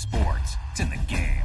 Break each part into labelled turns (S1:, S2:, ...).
S1: Sports, it's in the game.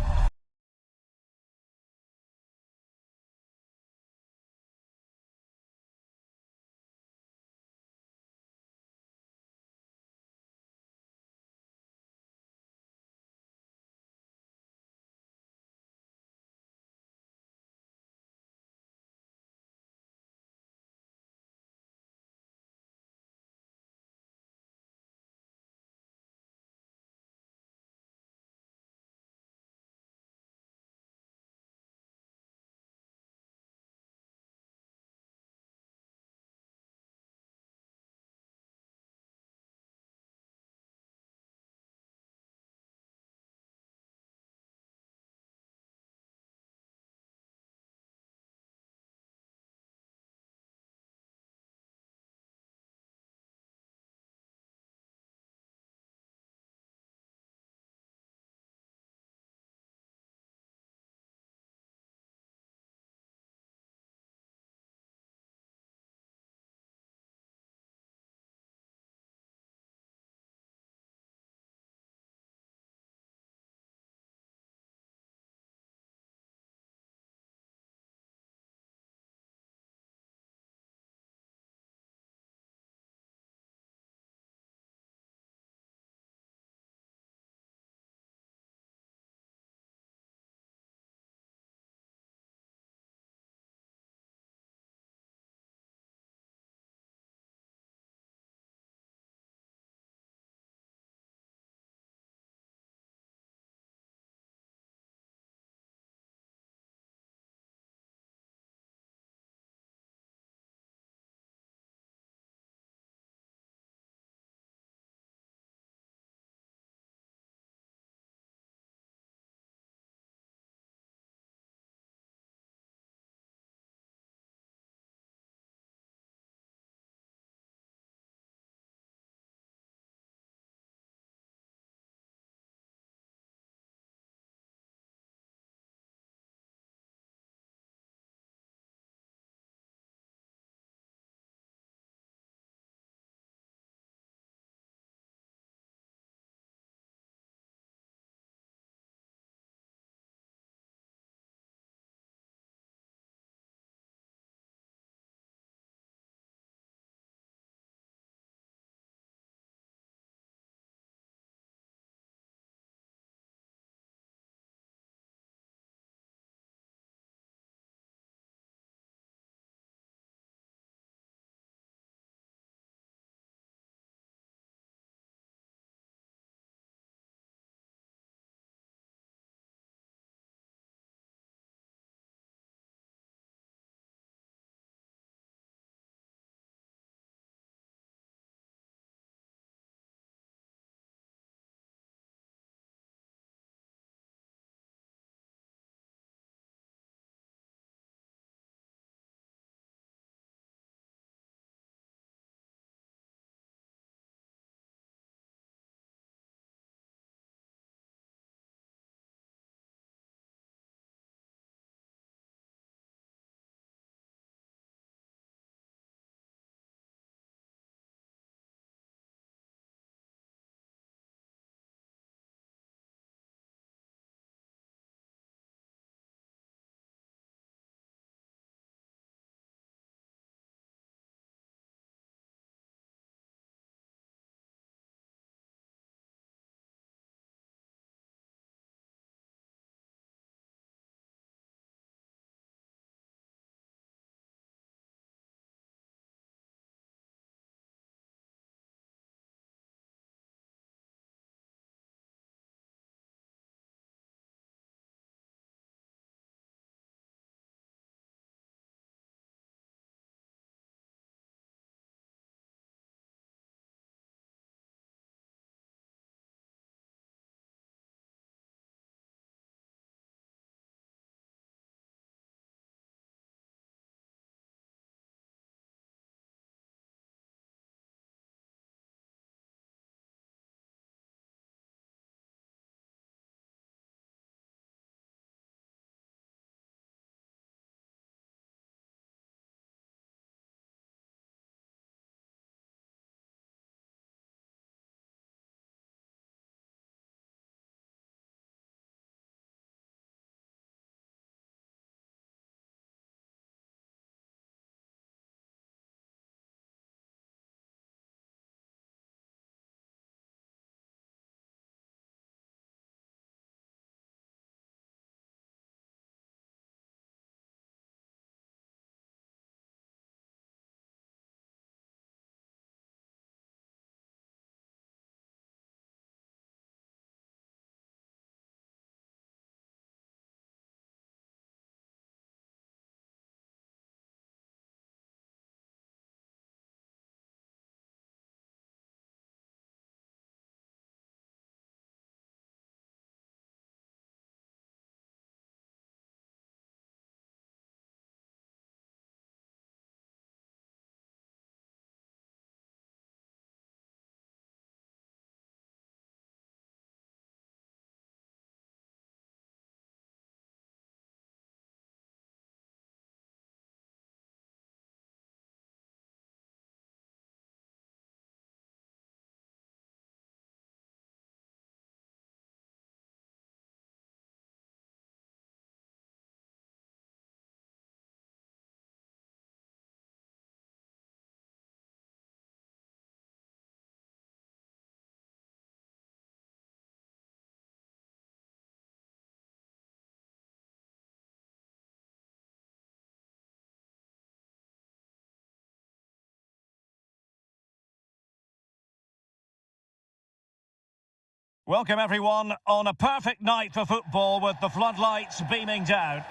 S1: Welcome everyone on a perfect night for football with the floodlights beaming down.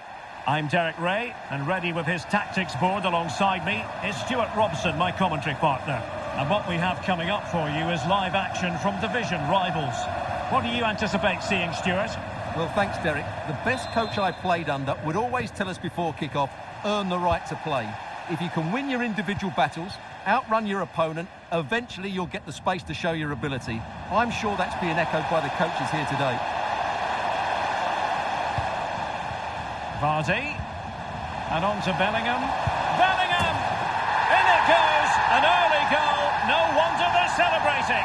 S1: I'm Derek Ray, and ready with his tactics board alongside me is Stuart Robson, my commentary partner. And what we have coming up for you is live action from division rivals. What do you anticipate seeing, Stuart?
S2: Well, thanks, Derek. The best coach I played under would always tell us before kick-off, earn the right to play. If you can win your individual battles, outrun your opponent, eventually you'll get the space to show your ability. I'm sure that's being echoed by the coaches here today.
S1: Vardy. And on to Bellingham. Bellingham! In it goes! An early goal. No wonder they're celebrating.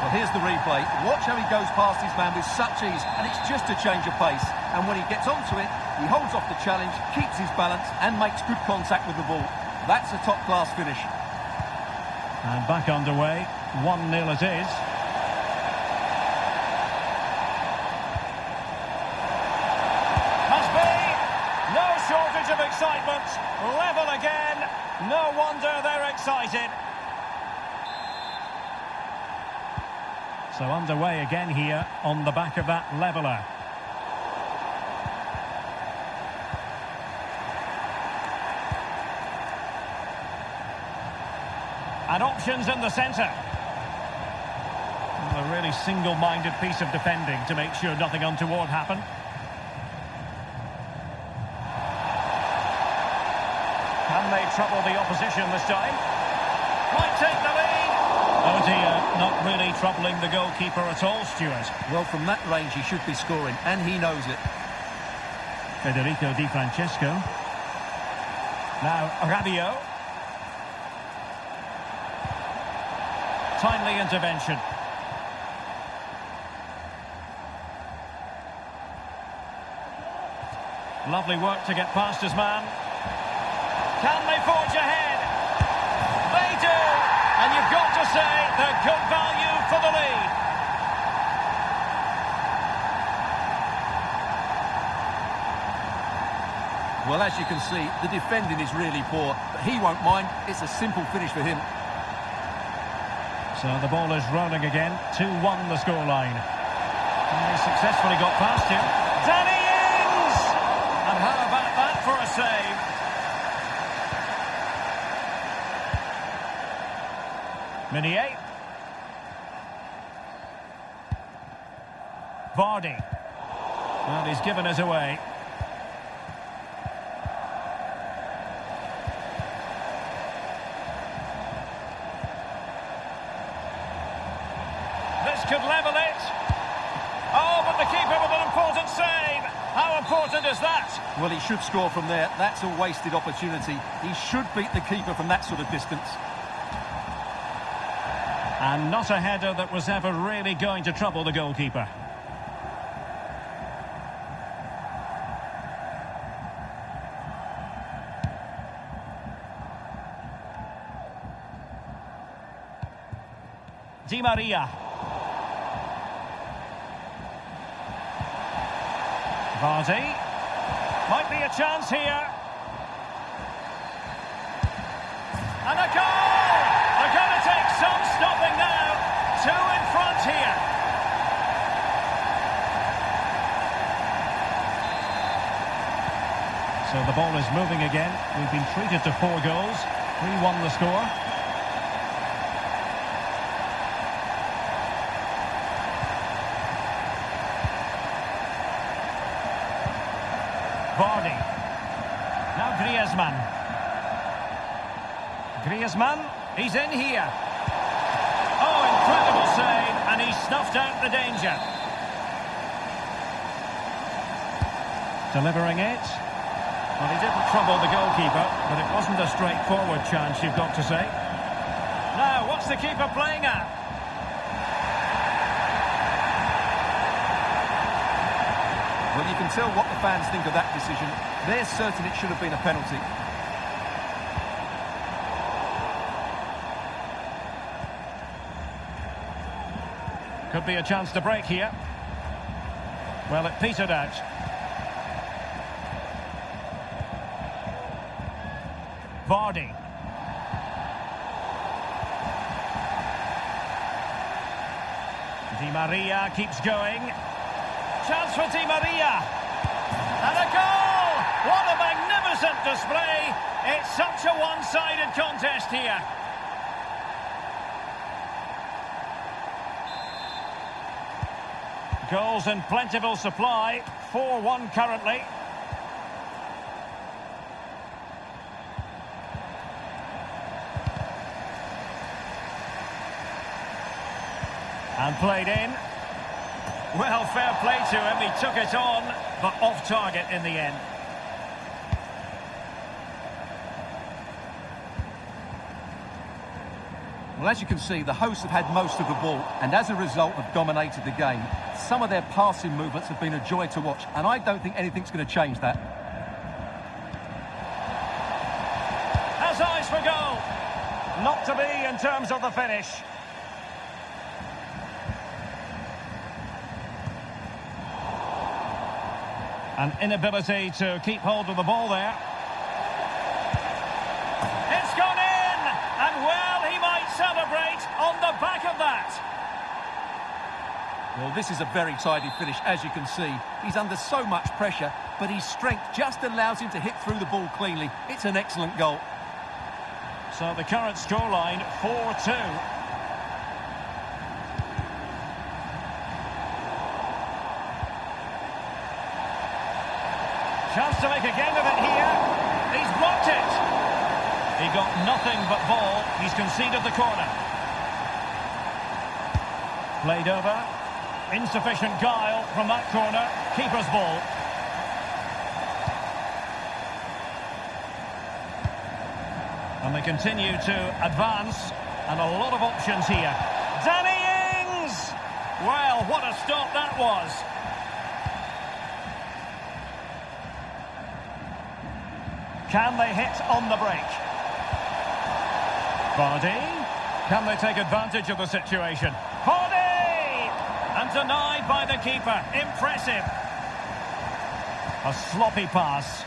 S2: Well, here's the replay. Watch how he goes past his man with such ease, and it's just a change of pace. And when he gets onto it, he holds off the challenge, keeps his balance, and makes good contact with the ball. That's a top-class finish.
S1: And back underway. 1-0 it is. Must be. No shortage of excitement. Level again. No wonder they're excited. So underway again here on the back of that leveller. And options in the centre. A really single-minded piece of defending to make sure nothing untoward happened. Can they trouble the opposition this time? Might take the lead. Oh dear, not really troubling the goalkeeper at all, Stuart.
S2: Well, from that range he should be scoring, and he knows it.
S1: Federico Di Francesco. Now, Rabiot. Timely intervention. Lovely work to get past his man. Can they forge ahead? They do! And you've got to say they're good value for the lead.
S2: Well, as you can see, the defending is really poor, but he won't mind. It's a simple finish for him.
S1: So the ball is rolling again. 2-1 the scoreline. And he successfully got past him. Danny Ings! And how about that for a save? Meunier. Vardy. Well, he's given us away. This could level it. Oh, but the keeper with an important save. How important is that?
S2: Well, he should score from there. That's a wasted opportunity. He should beat the keeper from that sort of distance.
S1: And not a header that was ever really going to trouble the goalkeeper. Di Maria. Vardy. Might be a chance here. And a goal! They're going to take some stopping now. 2 in front here. So the ball is moving again. We've been treated to 4 goals. 3-1 the score. Vardy. Now Griezmann. Griezmann, he's in here. Oh, incredible save, and he snuffed out the danger. Delivering it. Well, he didn't trouble the goalkeeper, but it wasn't a straightforward chance, you've got to say. Now, what's the keeper playing at?
S2: Well, you can tell what the fans think of that decision. They're certain it should have been a penalty.
S1: Could be a chance to break here. Well, it petered out. Vardy. Di Maria keeps going. Chance for Di Maria. And a goal! What a magnificent display! It's such a one-sided contest here. Goals in plentiful supply. 4-1 currently. And played in. Well, fair play to him. He took it on, but off target in the end.
S2: Well, as you can see, the hosts have had most of the ball and as a result have dominated the game. Some of their passing movements have been a joy to watch, and I don't think anything's going to change that.
S1: Has eyes for goal. Not to be in terms of the finish. An inability to keep hold of the ball there. It's gone in! And well, he might celebrate on the back of that.
S2: Well, this is a very tidy finish, as you can see. He's under so much pressure, but his strength just allows him to hit through the ball cleanly. It's an excellent goal.
S1: So the current scoreline, 4-2. Chance to make a game of it here. He's blocked it. He got nothing but ball. He's conceded the corner. Played over. Insufficient guile from that corner. Keeper's ball. And they continue to advance. And a lot of options here. Danny Ings! Well, what a stop that was. Can they hit on the break? Vardy. Can they take advantage of the situation? Vardy! And denied by the keeper. Impressive. A sloppy pass.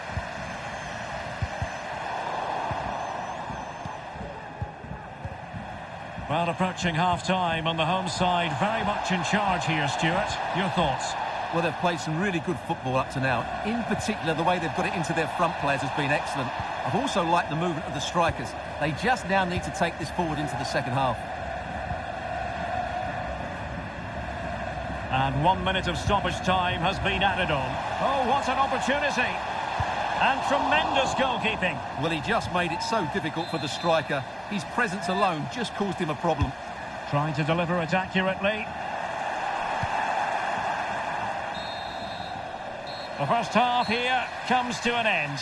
S1: Well, approaching half-time on the home side. Very much in charge here, Stuart. Your thoughts?
S2: Well, they've played some really good football up to now. In particular, the way they've got it into their front players has been excellent. I've also liked the movement of the strikers. They just now need to take this forward into the second half.
S1: And 1 minute of stoppage time has been added on. Oh, what an opportunity. And tremendous goalkeeping.
S2: Well, he just made it so difficult for the striker. His presence alone just caused him a problem.
S1: Trying to deliver it accurately. The first half here comes to an end.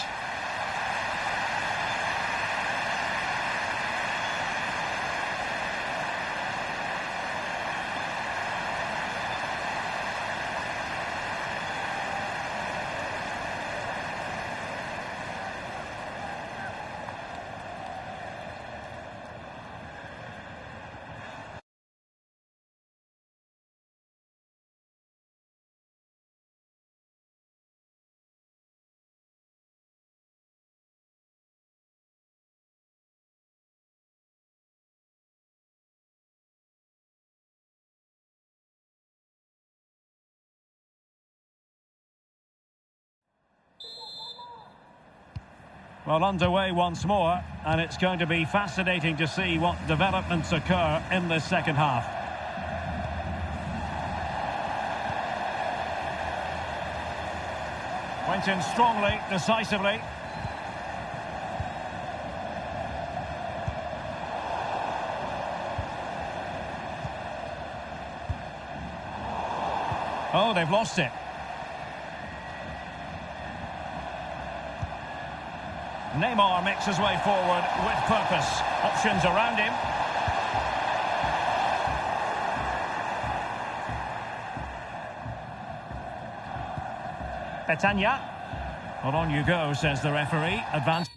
S1: Well, underway once more, and it's going to be fascinating to see what developments occur in this second half. Went in strongly, decisively. Oh, they've lost it. Neymar makes his way forward with purpose. Options around him. Petagna. Well, on you go, says the referee. Advance.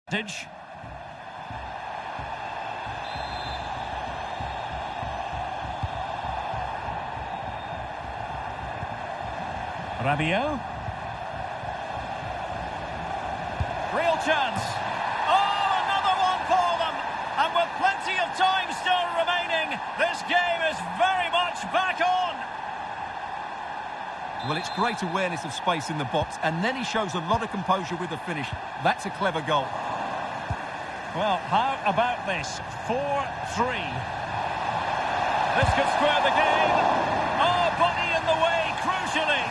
S1: advantage. Rabiot. Real chance. Oh, another one for them. And with plenty of time still remaining, this game is very much back on.
S2: Well, it's great awareness of space in the box, and then he shows a lot of composure with the finish. That's a clever goal.
S1: Well, how about this? 4-3. This could square the game. Oh, body in the way, crucially.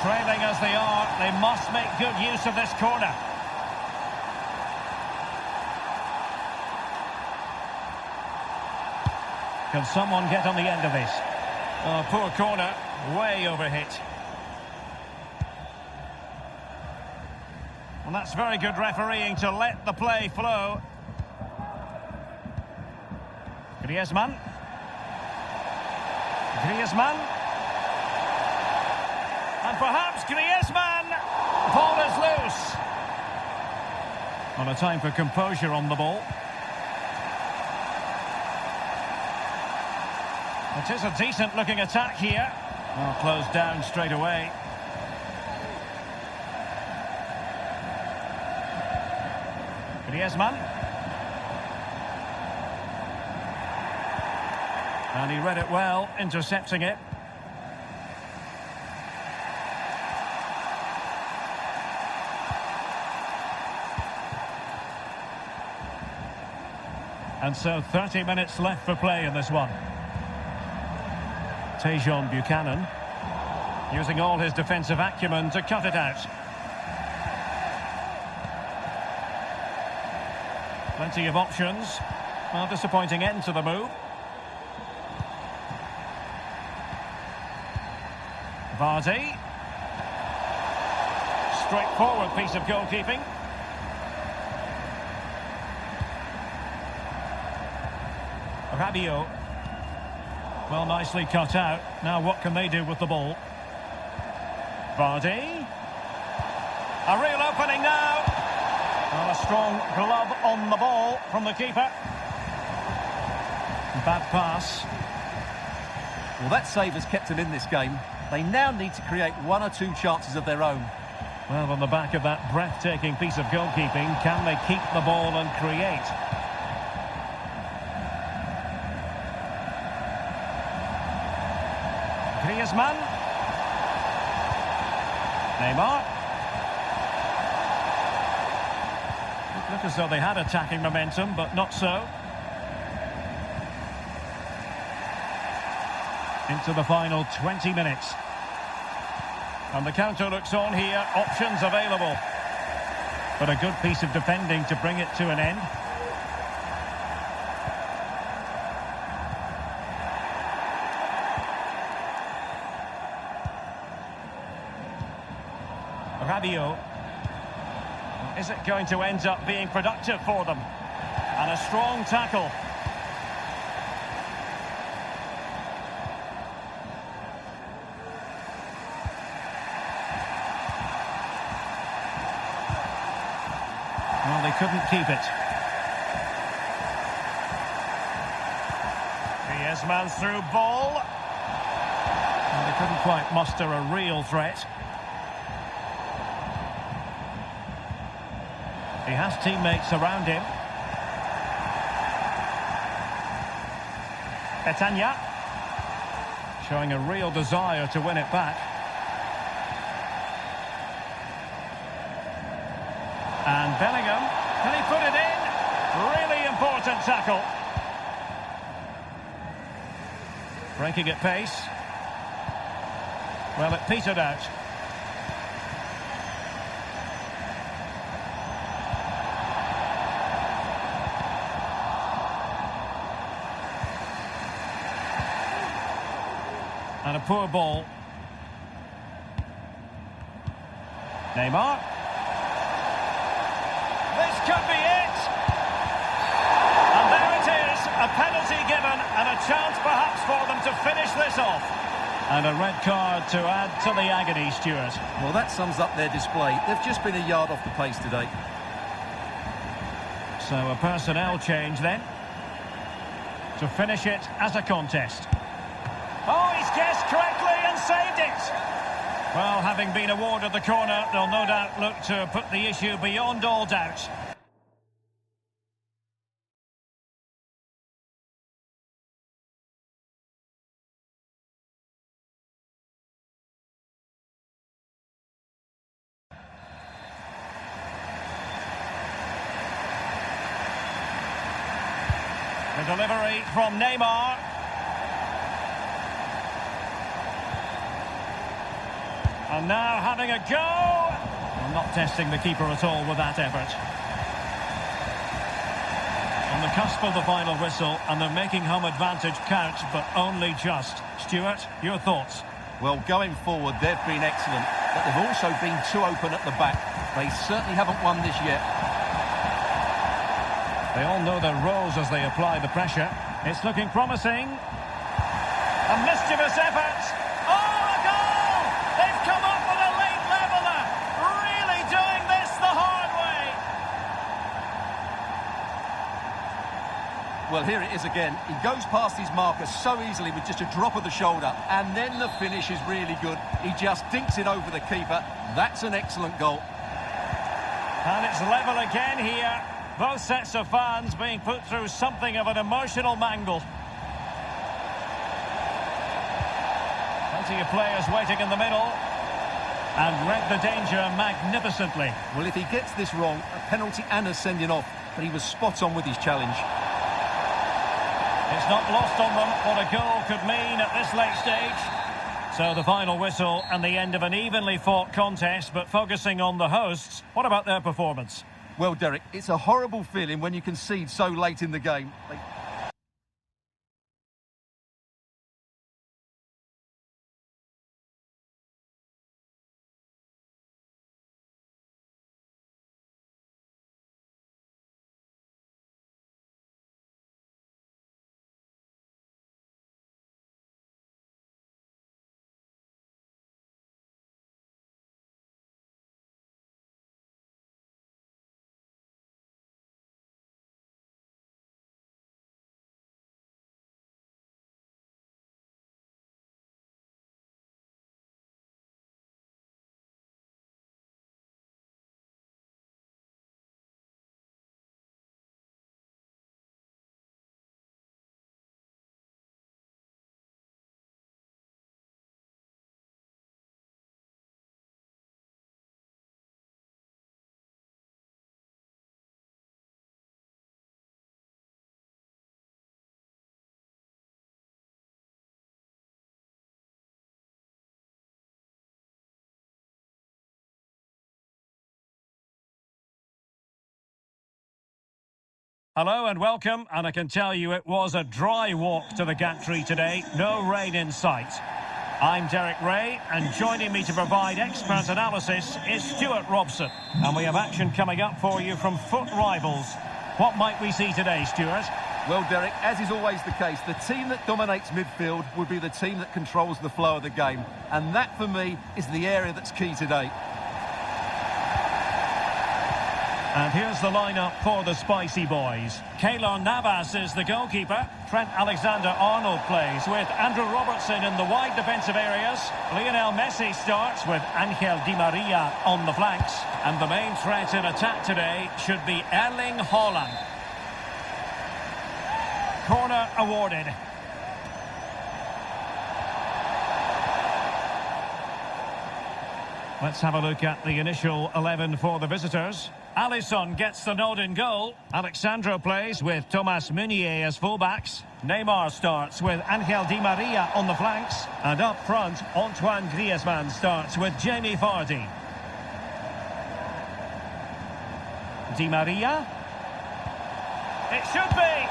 S1: Trailing as they are, they must make good use of this corner. Can someone get on the end of this? Oh, poor corner, way overhit. Well, that's very good refereeing to let the play flow. Griezmann. And perhaps Griezmann. Ball is loose. Well, a time for composure on the ball. It is a decent-looking attack here. Well, closed down straight away. Griezmann. And he read it well, intercepting it. And so 30 minutes left for play in this one. Tejon Buchanan using all his defensive acumen to cut it out. Plenty of options. Well, disappointing end to the move. Vardy. Straightforward piece of goalkeeping. Rabiot. Well, nicely cut out. Now what can they do with the ball? Vardy. A real opening now. Well, a strong glove on the ball from the keeper. Bad pass.
S2: Well, that save has kept them in this game. They now need to create one or two chances of their own.
S1: Well, on the back of that breathtaking piece of goalkeeping, can they keep the ball and create? Griezmann. Neymar. It looked as though they had attacking momentum, but not so. Into the final 20 minutes. And the counter looks on here, options available. But a good piece of defending to bring it to an end. Rabiot. Is it going to end up being productive for them? And a strong tackle. Well, they couldn't keep it. Griezmann's through ball. Well, they couldn't quite muster a real threat. He has teammates around him. Petagna showing a real desire to win it back. And Bellingham, can he put it in? Really important tackle. Breaking at pace. Well, it petered out. And a poor ball. Neymar. This could be it. And there it is. A penalty given and a chance perhaps for them to finish this off. And a red card to add to the agony, Stuart.
S2: Well, that sums up their display. They've just been a yard off the pace today.
S1: So a personnel change then, to finish it as a contest. Oh, he's guessed correctly and saved it! Well, having been awarded the corner, they'll no doubt look to put the issue beyond all doubt. The delivery from Neymar. And now having a go. Well, not testing the keeper at all with that effort. On the cusp of the final whistle, and they're making home advantage count, but only just. Stuart, your thoughts?
S2: Well, going forward, they've been excellent, but they've also been too open at the back. They certainly haven't won this yet.
S1: They all know their roles as they apply the pressure. It's looking promising. A mischievous effort. Oh, a goal! They've come up with a late leveller. Really doing this the hard way.
S2: Well, here it is again. He goes past his marker so easily with just a drop of the shoulder, and then the finish is really good. He just dinks it over the keeper. That's an excellent goal.
S1: And it's level again here. Both sets of fans being put through something of an emotional mangle. Plenty of players waiting in the middle. And read the danger magnificently.
S2: Well, if he gets this wrong, a penalty and a sending off, but he was spot on with his challenge.
S1: It's not lost on them what a goal could mean at this late stage. So the final whistle and the end of an evenly fought contest, but focusing on the hosts, what about their performance?
S2: Well, Derek, it's a horrible feeling when you concede so late in the game.
S1: Hello and welcome, and I can tell you it was a dry walk to the gantry today, no rain in sight. I'm Derek Ray, and joining me to provide expert analysis is Stuart Robson. And we have action coming up for you from foot rivals. What might we see today, Stuart?
S2: Well, Derek, as is always the case, the team that dominates midfield would be the team that controls the flow of the game. And that, for me, is the area that's key today.
S1: And here's the lineup for the Spicy Boys. Keylor Navas is the goalkeeper. Trent Alexander-Arnold plays with Andrew Robertson in the wide defensive areas. Lionel Messi starts with Angel Di Maria on the flanks. And the main threat in attack today should be Erling Haaland. Corner awarded. Let's have a look at the initial 11 for the visitors. Alisson gets the nod in goal. Alexandro plays with Thomas Meunier as fullbacks. Neymar starts with Angel Di Maria on the flanks. And up front, Antoine Griezmann starts with Jamie Vardy. Di Maria. It should be.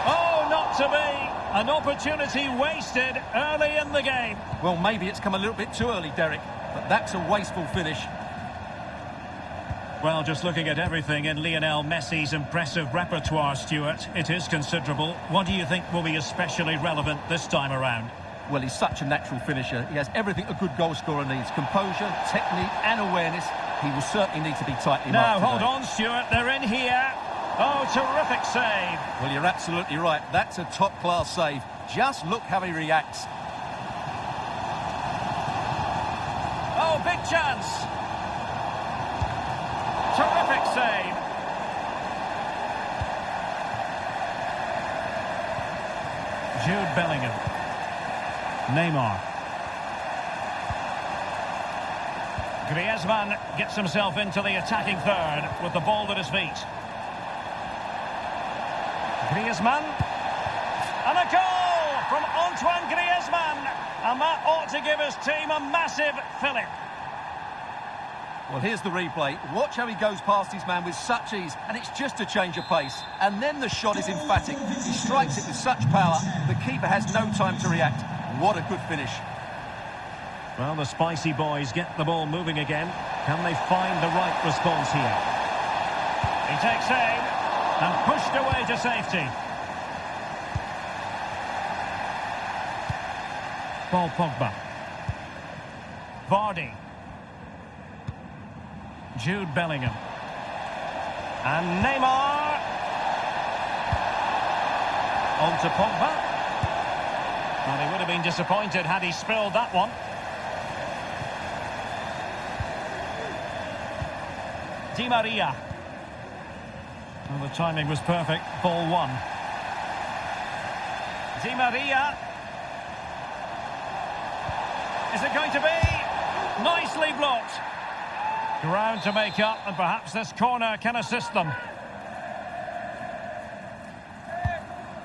S1: Oh, not to be. An opportunity wasted early in the game.
S2: Well, maybe it's come a little bit too early, Derek, but that's a wasteful finish.
S1: Well, just looking at everything in Lionel Messi's impressive repertoire, Stuart, it is considerable. What do you think will be especially relevant this time around?
S2: Well, he's such a natural finisher. He has everything a good goal scorer needs. Composure, technique and awareness. He will certainly need to be tightly marked
S1: Now, hold
S2: today.
S1: on, Stuart. They're in here. Oh, terrific save.
S2: Well, you're absolutely right. That's a top-class save. Just look how he reacts.
S1: Oh, big chance. Terrific save. Jude Bellingham. Neymar. Griezmann gets himself into the attacking third with the ball at his feet. Griezmann. And a goal from Antoine Griezmann. And that ought to give his team a massive fillip.
S2: Well, here's the replay. Watch how he goes past his man with such ease, and it's just a change of pace. And then the shot is emphatic. He strikes it with such power, the keeper has no time to react. What a good finish.
S1: Well, the spicy boys get the ball moving again. Can they find the right response here? He takes aim and pushed away to safety. Paul Pogba. Vardy. Jude Bellingham. And Neymar. On to Pogba. Well, he would have been disappointed had he spilled that one. Di Maria. Well, the timing was perfect. Ball one. Di Maria. Is it going to be? Nicely blocked. Ground to make up, and perhaps this corner can assist them.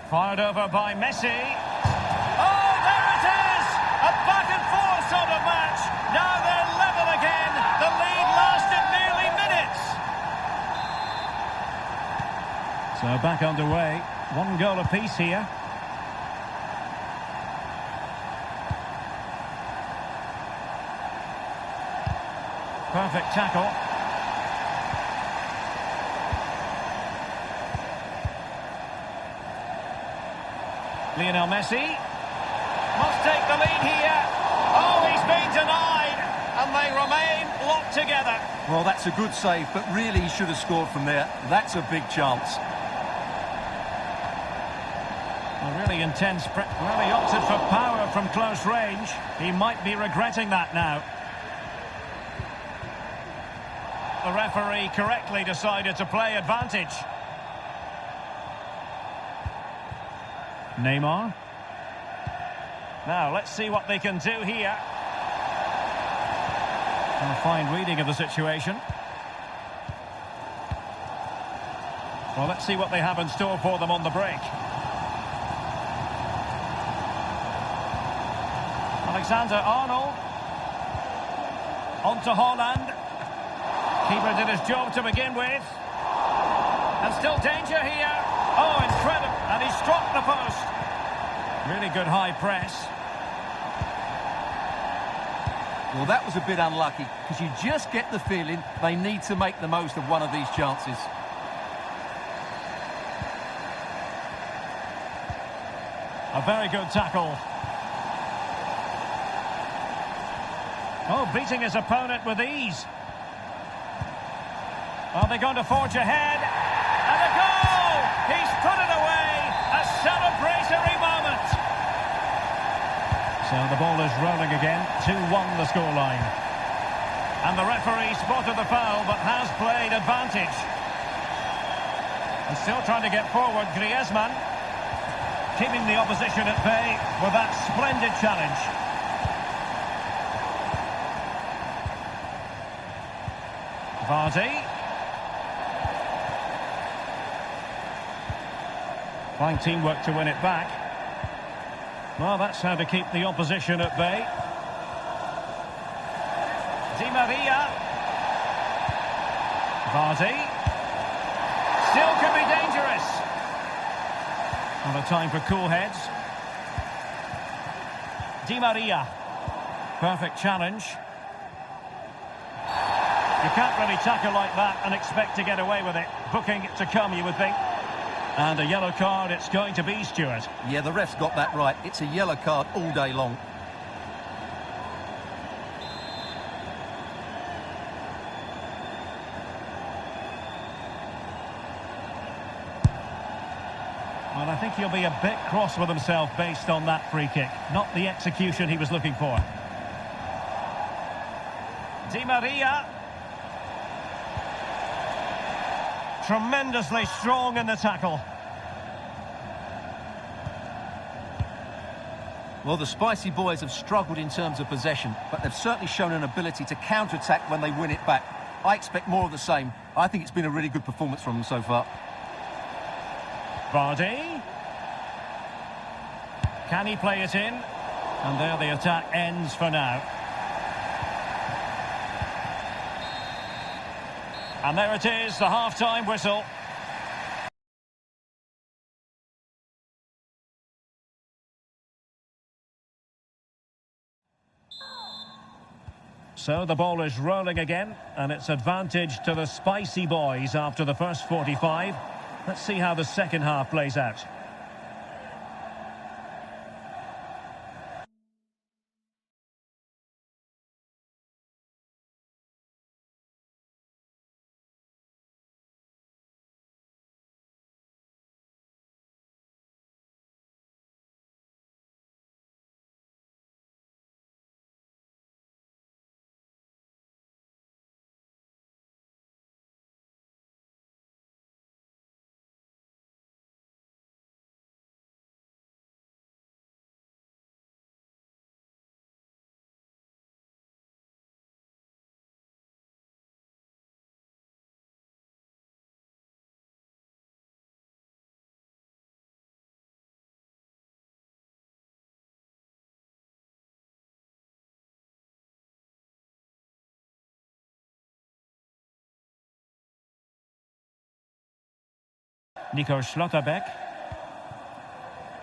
S1: Fired over by Messi. Oh, there it is! A back-and-forth sort of match. Now they're level again. The lead lasted nearly minutes. So back underway. One goal apiece here. Perfect tackle. Lionel Messi must take the lead here. Oh, he's been denied, and they remain locked together.
S2: Well, that's a good save, but really he should have scored from there. That's a big chance.
S1: A really intense... Well, he opted for power from close range. He might be regretting that now. The referee correctly decided to play advantage. Neymar. Now, let's see what they can do here. And a fine reading of the situation. Well, let's see what they have in store for them on the break. Alexander-Arnold. On to Haaland. Keeper did his job to begin with. And still danger here. Oh, incredible. And he struck the post. Really good high press.
S2: Well, that was a bit unlucky, because you just get the feeling they need to make the most of one of these chances.
S1: A very good tackle. Oh, beating his opponent with ease. Are they going to forge ahead? And a goal! He's put it away! A celebratory moment! So the ball is rolling again. 2-1 the scoreline. And the referee spotted the foul, but has played advantage. And still trying to get forward, Griezmann. Keeping the opposition at bay with that splendid challenge. Vardy. Fine teamwork to win it back. Well, that's how to keep the opposition at bay. Di Maria. Vardy. Still could be dangerous. And a time for cool heads. Di Maria. Perfect challenge. You can't really tackle like that and expect to get away with it. Booking to come, you would think. And a yellow card it's going to be, Stuart.
S2: Yeah, the ref's got that right. It's a yellow card all day long.
S1: think he'll be a bit cross with himself based on that free kick. Not the execution he was looking for. Di Maria. Tremendously strong in the tackle.
S2: Well, the Spicy Boys have struggled in terms of possession, but they've certainly shown an ability to counter-attack when they win it back. I expect more of the same. I think it's been a really good performance from them so far.
S1: Vardy. Can he play it in? And there the attack ends for now. And there it is, the half-time whistle. So the ball is rolling again, and it's advantage to the Spicy Boys after the first 45. Let's see how the second half plays out. Nico Schlotterbeck.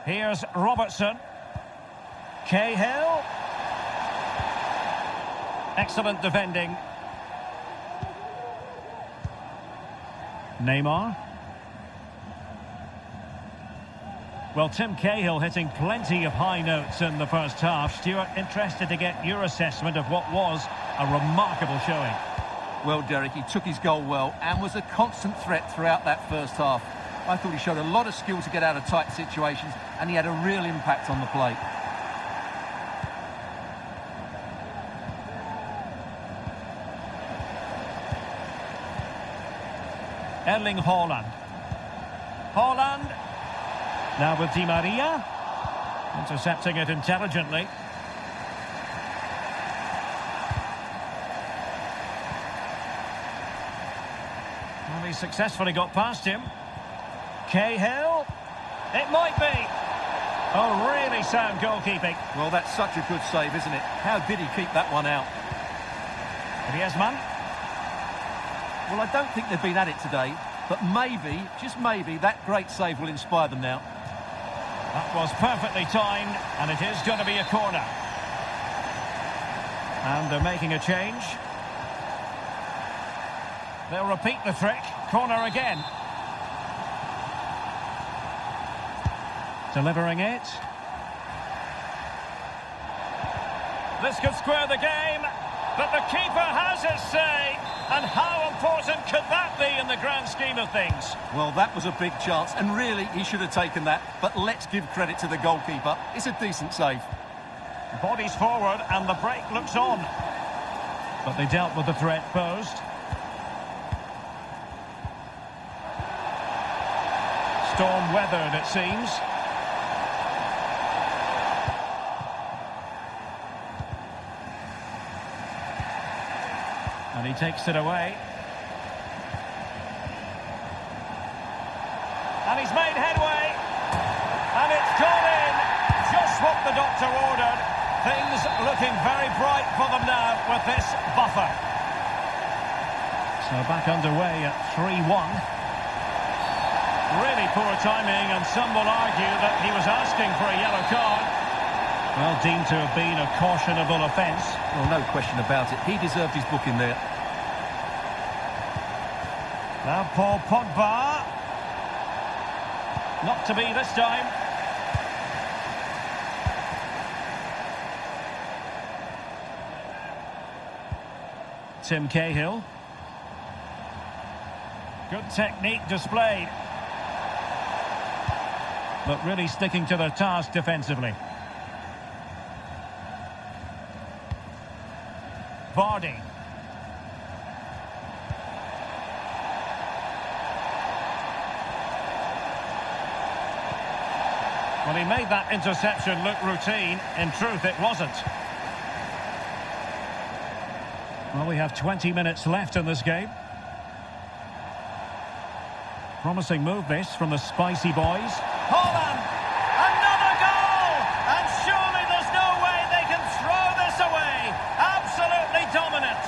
S1: Here's Robertson. Cahill. Excellent defending. Neymar. Well, Tim Cahill hitting plenty of high notes in the first half. Stuart, interested to get your assessment of what was a remarkable showing.
S2: Well, Derek, he took his goal well and was a constant threat throughout that first half. I thought he showed a lot of skill to get out of tight situations, and he had a real impact on the play.
S1: Erling Haaland. Haaland. Now with Di Maria. Intercepting it intelligently. Well, he successfully got past him. Cahill. It might be. Oh, really sound goalkeeping.
S2: Well, that's such a good save, isn't it? How did he keep that one out?
S1: Griezmann.
S2: Well, I don't think they've been at it today, but maybe, just maybe, that great save will inspire them now.
S1: That was perfectly timed, and it is going to be a corner. And they're making a change. They'll repeat the trick. Corner again. Delivering it. This could square the game, but the keeper has his say. And how important could that be in the grand scheme of things?
S2: Well, that was a big chance, and really, he should have taken that. But let's give credit to the goalkeeper. It's a decent save.
S1: Bodies forward, and the break looks on. But they dealt with the threat posed. Storm weathered, it seems. And he takes it away. And he's made headway. And it's gone in. Just what the doctor ordered. Things looking very bright for them now with this buffer. So back underway at 3-1. Really poor timing, and some will argue that he was asking for a yellow card. Well, deemed to have been a cautionable offence.
S2: Well, no question about it. He deserved his booking there.
S1: Now Paul Pogba. Not to be this time. Tim Cahill. Good technique displayed. but really sticking to their task defensively. Vardy. Well, he made that interception look routine. In truth, it wasn't. Well, we have 20 minutes left in this game. Promising move this from the spicy boys. Holland! Another goal! And surely there's no way they can throw this away. Absolutely dominant.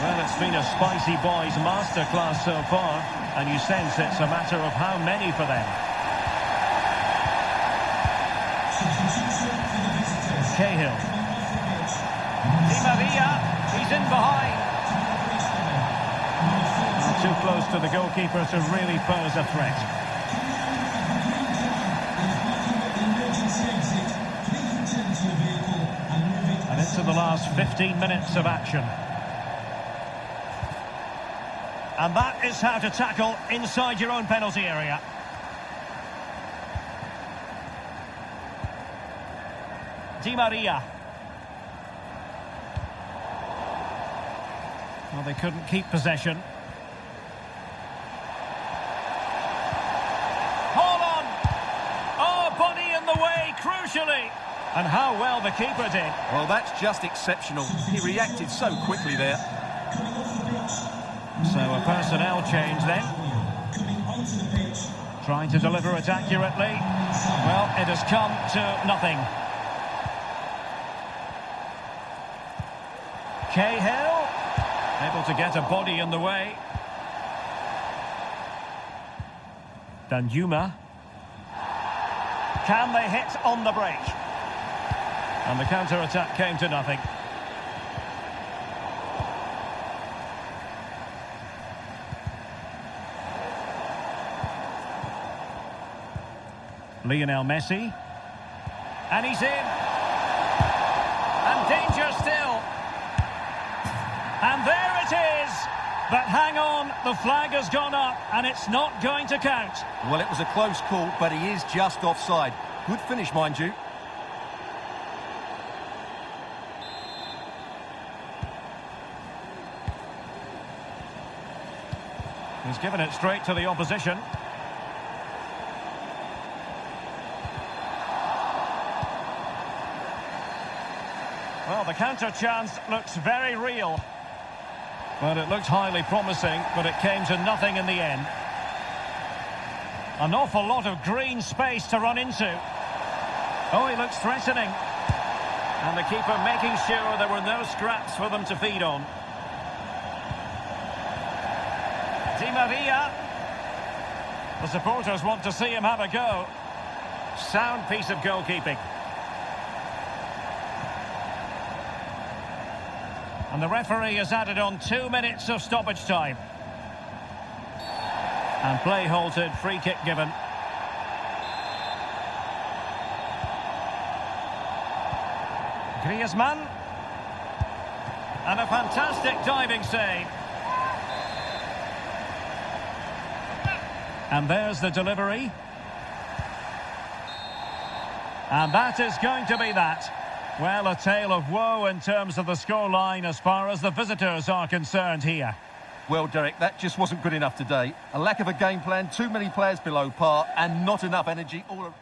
S1: Well, it's been a spicy boys masterclass so far, and you sense it's a matter of how many for them. Cahill. Di Maria, he's in behind. Too close to the goalkeeper to really pose a threat. And into the last 15 minutes of action. And that is how to tackle inside your own penalty area. Di Maria. Well, they couldn't keep possession. Holland! Oh, body in the way, crucially. And how well the keeper did.
S2: Well, that's just exceptional. He reacted so quickly there.
S1: So a personnel change then. Trying to deliver it accurately. Well, it has come to nothing. Cahill, able to get a body in the way. Danjuma. Can they hit on the break? And the counter-attack came to nothing. Lionel Messi. And he's in. And danger still. And there it is. But hang on, the flag has gone up and it's not going to count.
S2: Well, it was a close call, but he is just offside. Good finish, mind you.
S1: He's given it straight to the opposition. Well, the counter chance looks very real. Well, it looked highly promising, but it came to nothing in the end. An awful lot of green space to run into. Oh, he looks threatening. And the keeper making sure there were no scraps for them to feed on. Di Maria. The supporters want to see him have a go. Sound piece of goalkeeping. And the referee has added on 2 minutes of stoppage time. And play halted, free kick given. Griezmann. And a fantastic diving save. And there's the delivery. And that is going to be that. Well, a tale of woe in terms of the scoreline as far as the visitors are concerned here.
S2: Well, Derek, that just wasn't good enough today. A lack of a game plan, too many players below par, and not enough energy all around.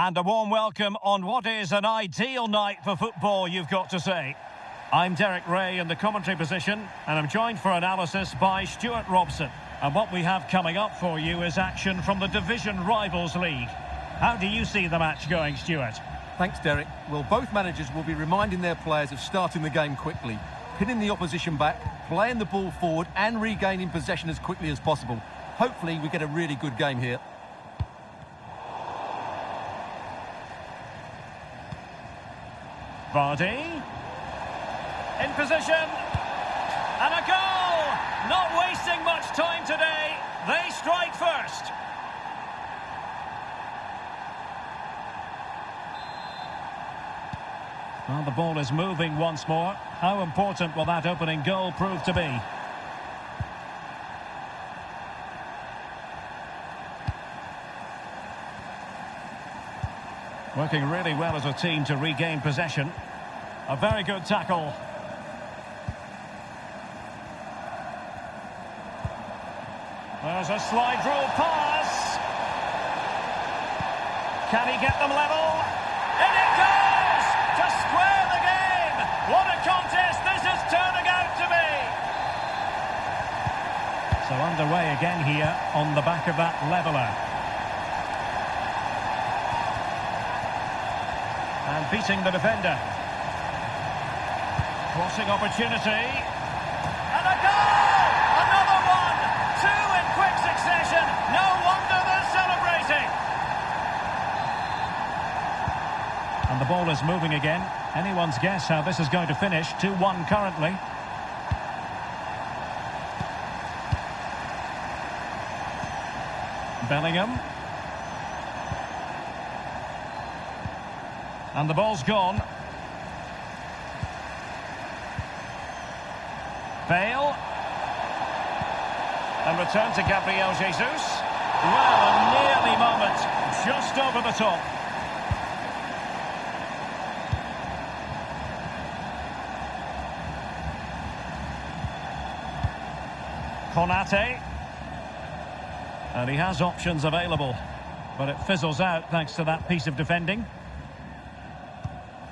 S1: And a warm welcome on what is an ideal night for football, you've got to say. I'm Derek Ray in the commentary position, and I'm joined for analysis by Stuart Robson. And what we have coming up for you is action from the Division Rivals League. How do you see the match going, Stuart?
S2: Thanks, Derek. Well, both managers will be reminding their players of starting the game quickly, pinning the opposition back, playing the ball forward and regaining possession as quickly as possible. Hopefully we get a really good game here.
S1: Vardy in position and a goal. Not wasting much time today. They strike first. Well, the ball is moving once more. How important will that opening goal prove to be? Working really well as a team to regain possession. A very good tackle. There's a slide rule pass. Can he get them level? In it goes! To square the game! What a contest this is turning out to be! So underway again here on the back of that leveller. And beating the defender. Crossing opportunity. And a goal! Another one! Two in quick succession. No wonder they're celebrating. And the ball is moving again. Anyone's guess how this is going to finish. 2-1 currently. Bellingham. And the ball's gone. Bale. And return to Gabriel Jesus. Well, a nearly moment. Just over the top. Konate. And he has options available. But it fizzles out thanks to that piece of defending.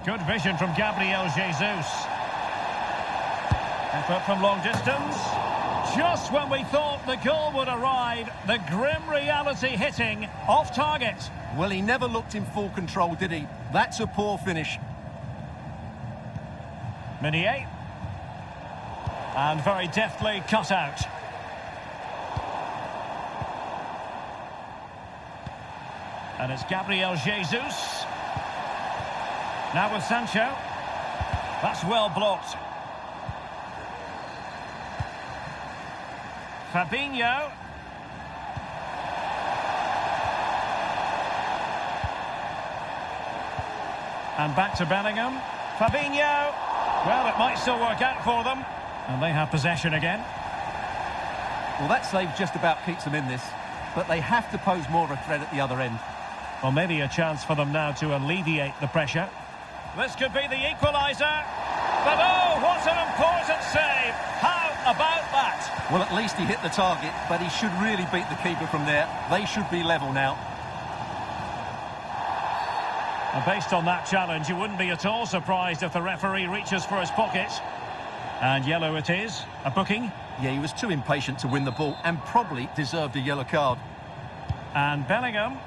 S1: Good vision from Gabriel Jesus. Effort from long distance. Just when we thought the goal would arrive, the grim reality hitting off target.
S2: Well, he never looked in full control, did he? That's a poor finish.
S1: Meunier. And very deftly cut out. And it's Gabriel Jesus. Now with Sancho. That's well blocked. Fabinho. And back to Bellingham. Fabinho. Well, it might still work out for them. And they have possession again.
S2: Well, that save just about keeps them in this. But they have to pose more of a threat at the other end.
S1: Well, maybe a chance for them now to alleviate the pressure. This could be the equaliser. But oh, what an important save. How about that?
S2: Well, at least he hit the target, but he should really beat the keeper from there. They should be level now.
S1: And based on that challenge, you wouldn't be at all surprised if the referee reaches for his pocket. And yellow it is. A booking.
S2: Yeah, he was too impatient to win the ball and probably deserved a yellow card.
S1: And Bellingham.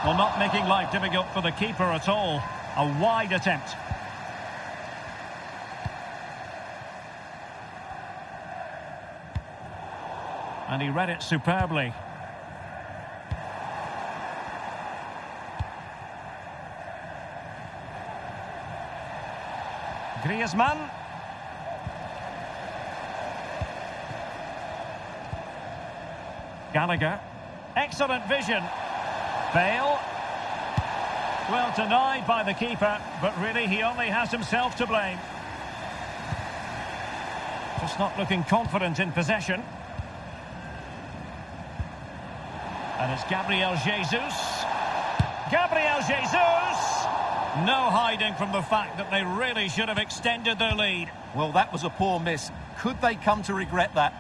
S1: Well, not making life difficult for the keeper at all. A wide attempt. And he read it superbly. Griezmann. Gallagher. Excellent vision. Bale. Well, denied by the keeper, but really he only has himself to blame. Just not looking confident in possession. And it's Gabriel Jesus. Gabriel Jesus! No hiding from the fact that they really should have extended their lead.
S2: Well, that was a poor miss. Could they come to regret that?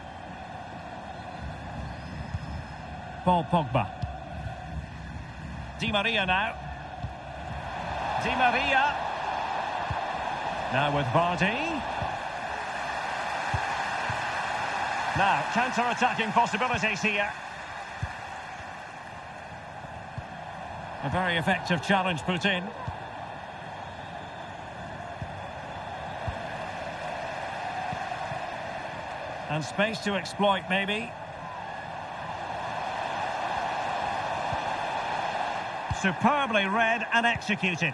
S1: Paul Pogba. Di Maria now. Di Maria. Now with Vardy. Now, counter-attacking possibilities here. A very effective challenge put in. And space to exploit, maybe. Superbly read and executed.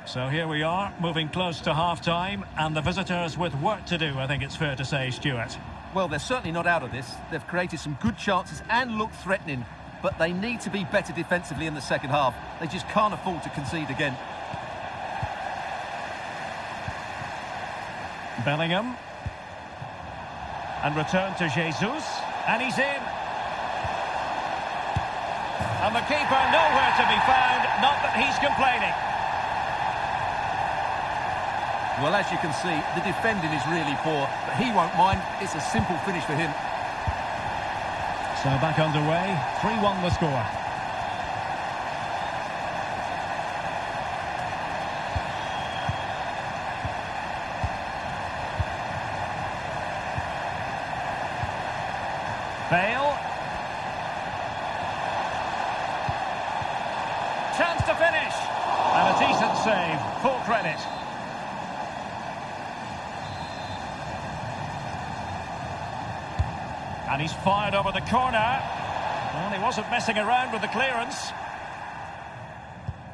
S1: So here we are, moving close to half-time, and the visitors with work to do, I think it's fair to say, Stuart.
S2: Well, they're certainly not out of this. They've created some good chances and look threatening, but they need to be better defensively in the second half. They just can't afford to concede again.
S1: Bellingham. And return to Jesus. And he's in. And the keeper nowhere to be found, not that he's complaining.
S2: Well, as you can see, the defending is really poor, but he won't mind. It's a simple finish for him.
S1: So back underway, 3-1 the score. Bale. Chance to finish. And a decent save, full credit. And he's fired over the corner. Well, he wasn't messing around with the clearance.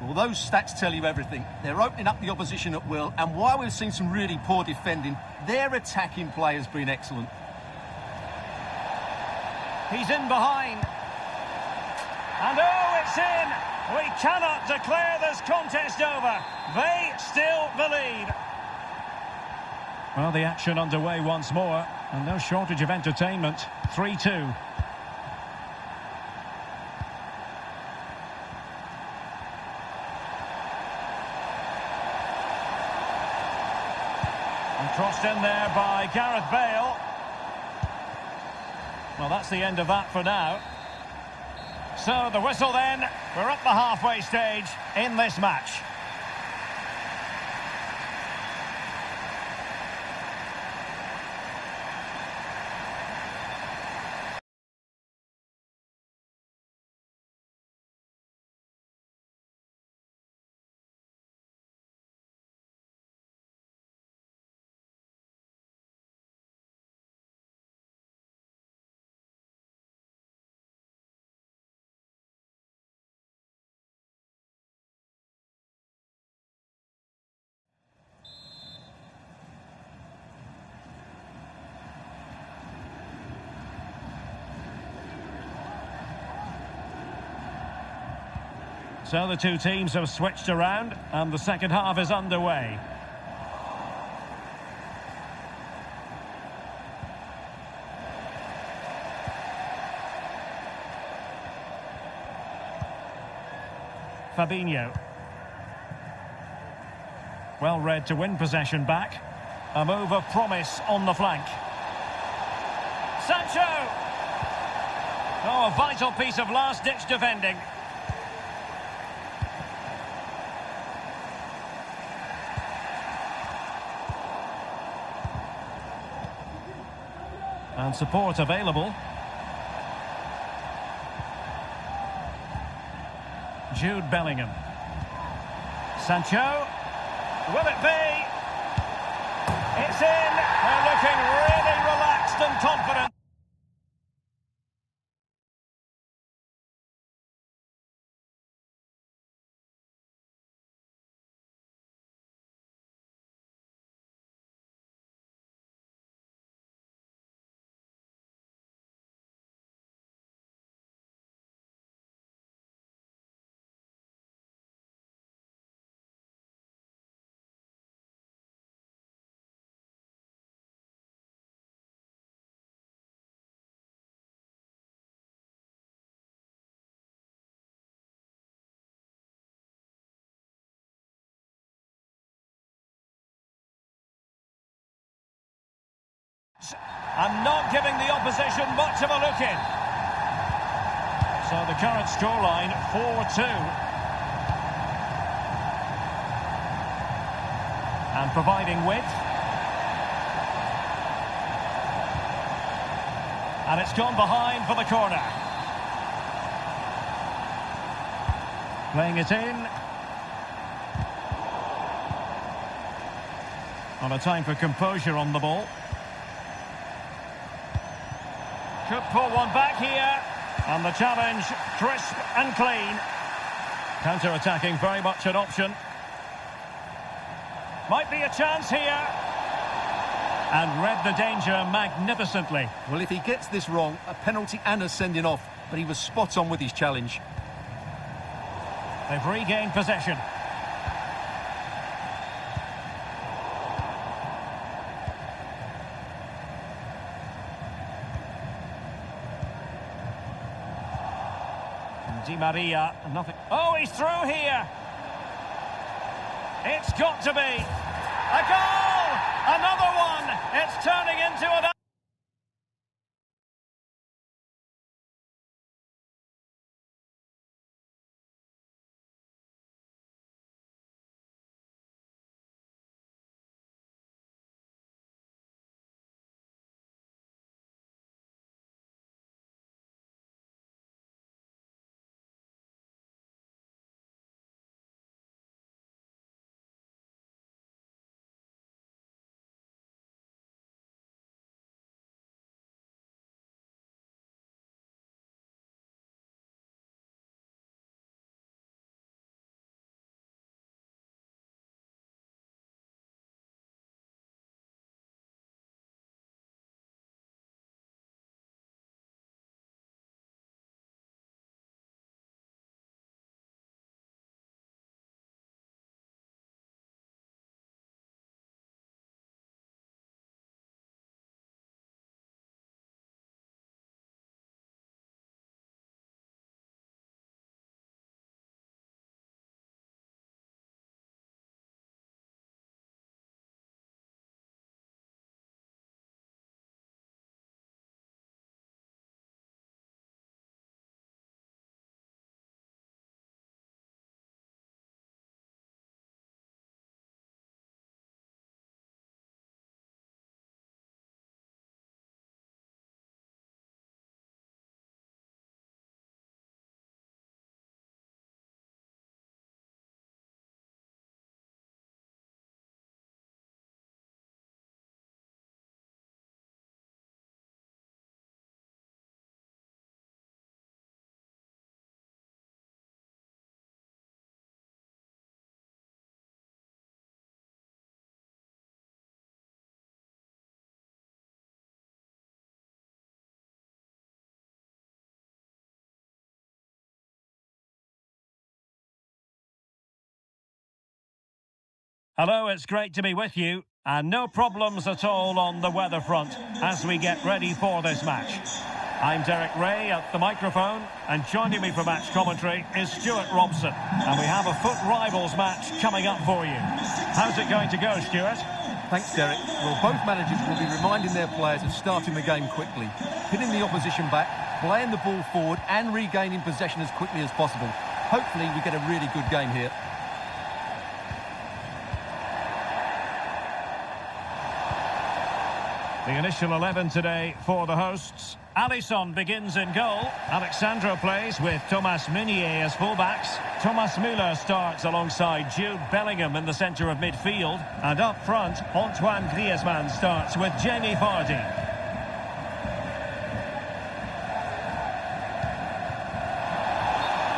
S2: Well, those stats tell you everything. They're opening up the opposition at will, and while we've seen some really poor defending, their attacking play has been excellent.
S1: He's in behind. And oh, it's in! We cannot declare this contest over. They still believe. Well, the action underway once more, and no shortage of entertainment. 3-2. And crossed in there by Gareth Bale. Well, that's the end of that for now. So the whistle then. We're at the halfway stage in this match. So the two teams have switched around and the second half is underway. Fabinho. Well read to win possession back. A move of promise on the flank. Sancho! Oh, a vital piece of last-ditch defending. And support available. Jude Bellingham. Sancho. Will it be? It's in. They're looking really relaxed and confident. And not giving the opposition much of a look in. So the current scoreline 4-2. And providing width. And it's gone behind for the corner. Playing it in. On a time for composure on the ball. Could pull one back here. And the challenge, crisp and clean. Counter-attacking, very much an option. Might be a chance here. And read the danger magnificently.
S2: Well, if he gets this wrong, a penalty and a sending off. But he was spot on with his challenge.
S1: They've regained possession. Di Maria, nothing. Oh, he's through here. It's got to be. A goal! Another one! It's turning into an... Hello, it's great to be with you. And no problems at all on the weather front as we get ready for this match. I'm Derek Ray at the microphone, and joining me for match commentary is Stuart Robson. And we have a FUT Rivals match coming up for you. How's it going to go, Stuart?
S2: Thanks, Derek. Well, both managers will be reminding their players of starting the game quickly, hitting the opposition back, playing the ball forward and regaining possession as quickly as possible. Hopefully we get a really good game here.
S1: The initial 11 today for the hosts. Alisson begins in goal. Alexandro plays with Thomas Meunier as fullbacks. Thomas Müller starts alongside Jude Bellingham in the centre of midfield. And up front, Antoine Griezmann starts with Jamie Vardy.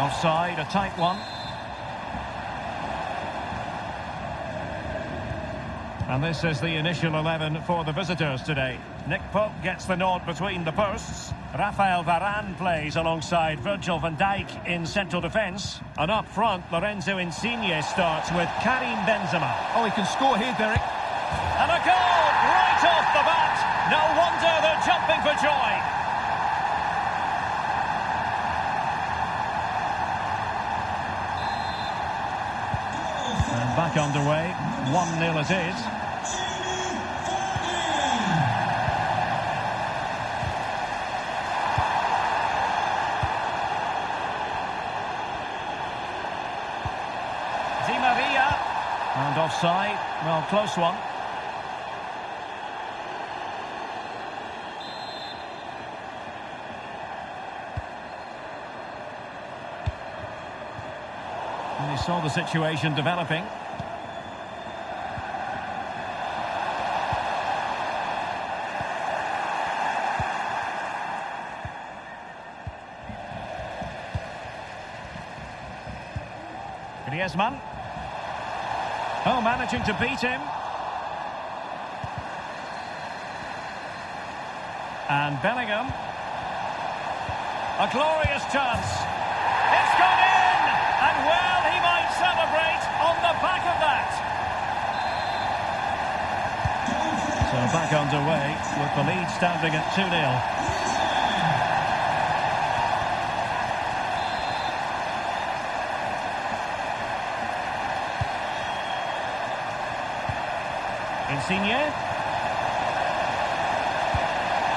S1: Offside, a tight one. And this is the initial 11 for the visitors today. Nick Pope gets the nod between the posts. Rafael Varane plays alongside Virgil van Dijk in central defence. And up front, Lorenzo Insigne starts with Karim Benzema.
S2: Oh, he can score here, Derek.
S1: And a goal right off the bat. No wonder they're jumping for joy. And back underway. 1-0 it is. And offside. Well, close one. And he saw the situation developing. Griezmann. Oh, managing to beat him. And Bellingham. A glorious chance. It's gone in! And well, he might celebrate on the back of that. So back underway with the lead standing at 2-0. Insigne.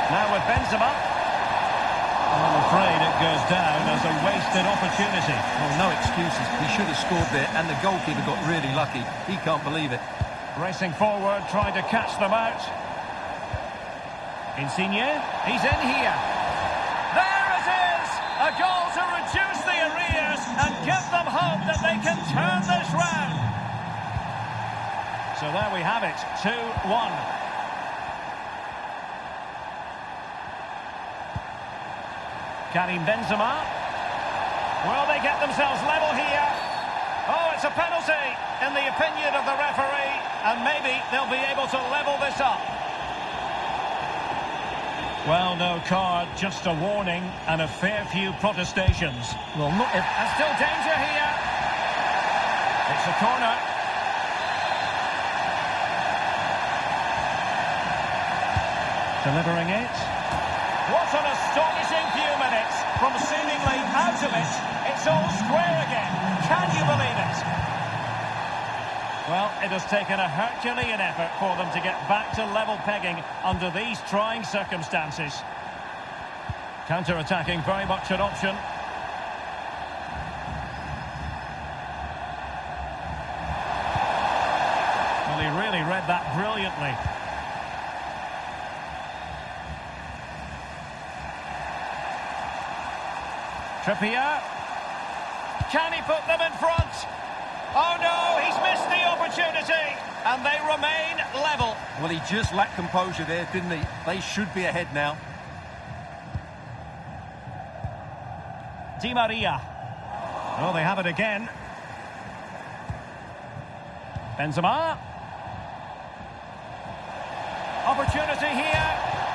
S1: Now with Benzema. I'm afraid it goes down as a wasted opportunity.
S2: Well, no excuses. He should have scored there, and the goalkeeper got really lucky. He can't believe it.
S1: Racing forward, trying to catch them out. Insigne. He's in here. There it is! A goal to reduce the arrears and give them hope that they can turn this round. So there we have it, 2-1. Karim Benzema. Will they get themselves level here? Oh, it's a penalty in the opinion of the referee, and maybe they'll be able to level this up. Well, no card, just a warning and a fair few protestations.
S2: Well, not if...
S1: And still danger here. It's a corner. Delivering it. What an astonishing few minutes. From seemingly out of it, it's all square again. Can you believe it? Well, it has taken a Herculean effort for them to get back to level pegging under these trying circumstances. Counter-attacking, very much an option. Well, he really read that brilliantly. Trippier. Can he put them in front? Oh no, he's missed the opportunity. And they remain level.
S2: Well, he just lacked composure there, didn't he? They should be ahead now. Di Maria.
S1: Oh, they have it again. Benzema. Opportunity here.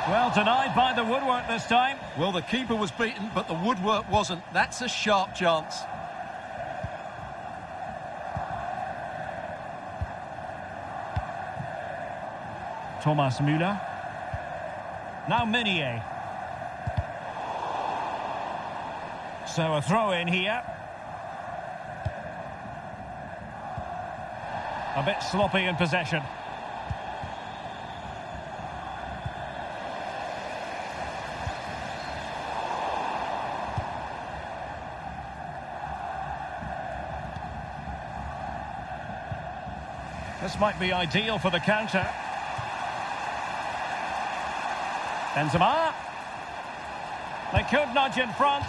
S1: Well, denied by the woodwork this time.
S2: Well, the keeper was beaten, but the woodwork wasn't. That's a sharp chance.
S1: Thomas Müller. Now Meunier. So a throw in here. A bit sloppy in possession. This might be ideal for the counter. Benzema. They could nudge in front.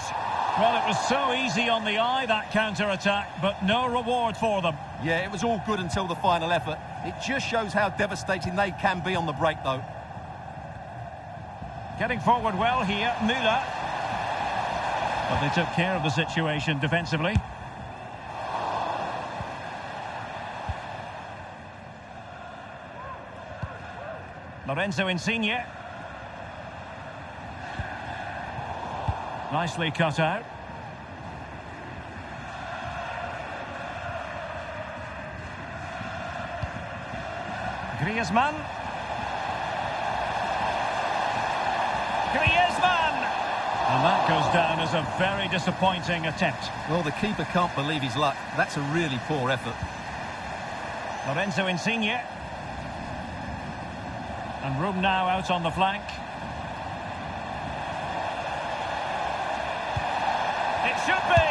S1: Well, it was so easy on the eye, that counter-attack, but no reward for them.
S2: Yeah, it was all good until the final effort. It just shows how devastating they can be on the break, though.
S1: Getting forward well here, Müller. But they took care of the situation defensively. Lorenzo Insigne. Nicely cut out. Griezmann. And that goes down as a very disappointing attempt.
S2: Well, the keeper can't believe his luck. That's a really poor effort.
S1: Lorenzo Insigne. And room now out on the flank. It should be.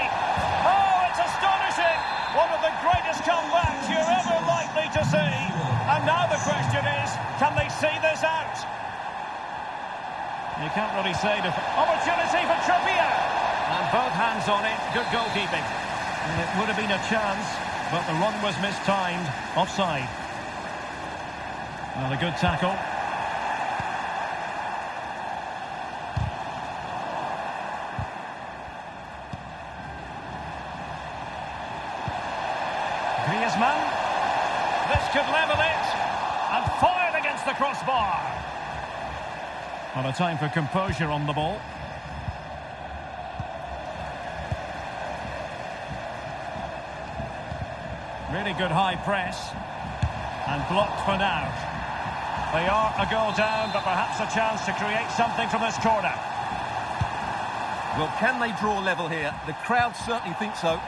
S1: Oh, it's astonishing. One of the greatest comebacks you're ever likely to see. And now the question is, can they see this out? You can't really say. Opportunity for Trippier. And both hands on it. Good goalkeeping. And it would have been a chance, but the run was mistimed. Offside. Well, a good tackle. Griezmann. This could level it. And fired against the crossbar. Well, a time for composure on the ball. Really good high press. And blocked for now. They are a goal down, but perhaps a chance to create something from this corner.
S2: Well, can they draw level here? The crowd certainly think so.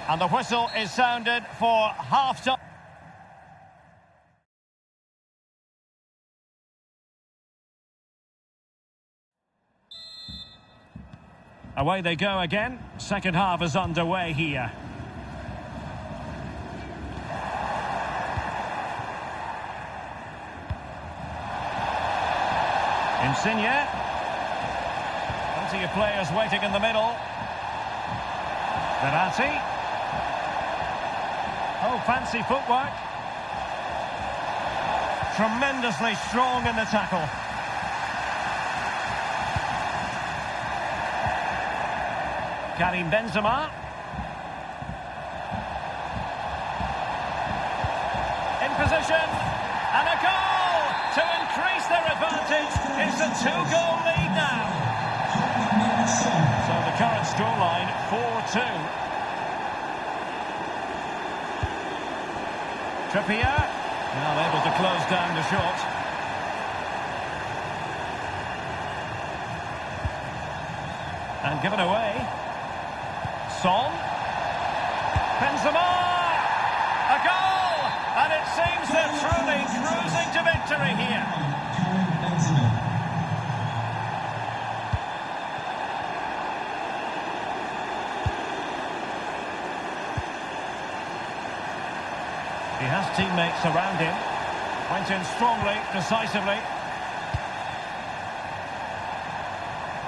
S1: And the whistle is sounded for half-time. Away they go again. Second half is underway here. Insigne. Plenty of players waiting in the middle. Verratti. Oh, fancy footwork. Tremendously strong in the tackle. Karim Benzema. In position. And a goal to increase their advantage. It's a two-goal lead now. So the current scoreline, 4-2. Trippier. Now able to close down the shot. And given away. Son. Benzema! A goal! And it seems they're truly cruising to victory here. He has teammates around him. Went in strongly, decisively.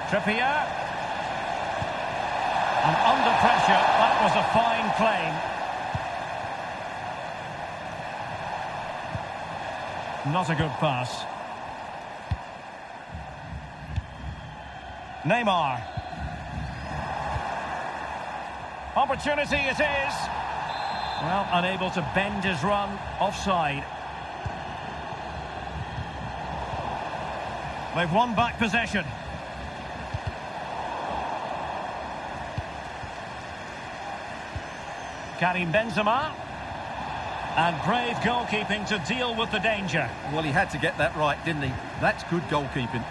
S1: Trippier. And under pressure, that was a fine claim. Not a good pass. Neymar. Opportunity it is. Well, unable to bend his run. Offside. They've won back possession. Karim Benzema. And brave goalkeeping to deal with the danger.
S2: Well, he had to get that right, didn't he? That's good goalkeeping.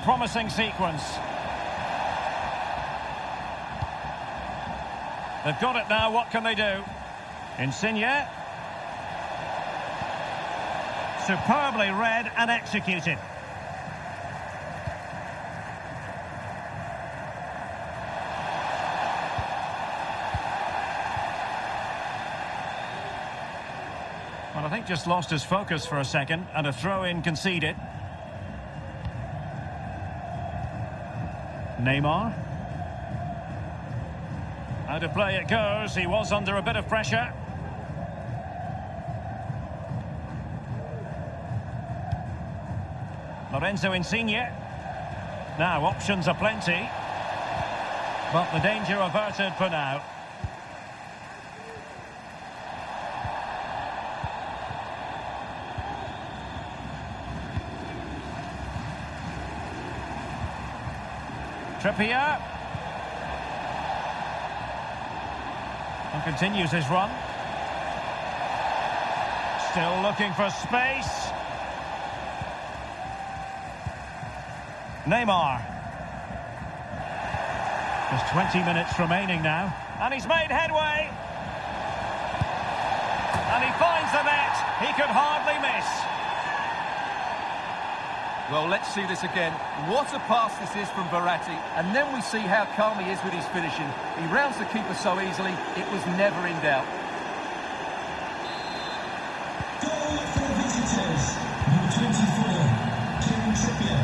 S1: Promising sequence. They've got it now, what can they do? Insigne. Superbly read and executed. Well, I think just lost his focus for a second, and a throw-in conceded. Neymar. Out of play it goes. He was under a bit of pressure. Lorenzo Insigne. Now, options are plenty. But the danger averted for now. Trippier. And continues his run. Still looking for space. Neymar. Just 20 minutes remaining now. And he's made headway. And he finds the net. He could hardly miss.
S2: Well, let's see this again. What a pass this is from Verratti. And then we see how calm he is with his finishing. He rounds the keeper so easily, it was never in doubt.
S3: Goal for visitors, number 24, Trippier.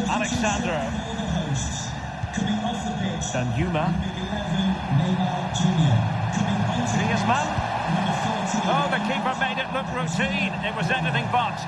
S1: Alexandro.
S3: For the hosts, coming off the pitch.
S1: Danjuma.
S3: Number 11, Neymar Jr. Coming onto the
S1: Griezmann.
S3: pitch, number 14.
S1: Oh, the keeper made it look routine. It was anything but.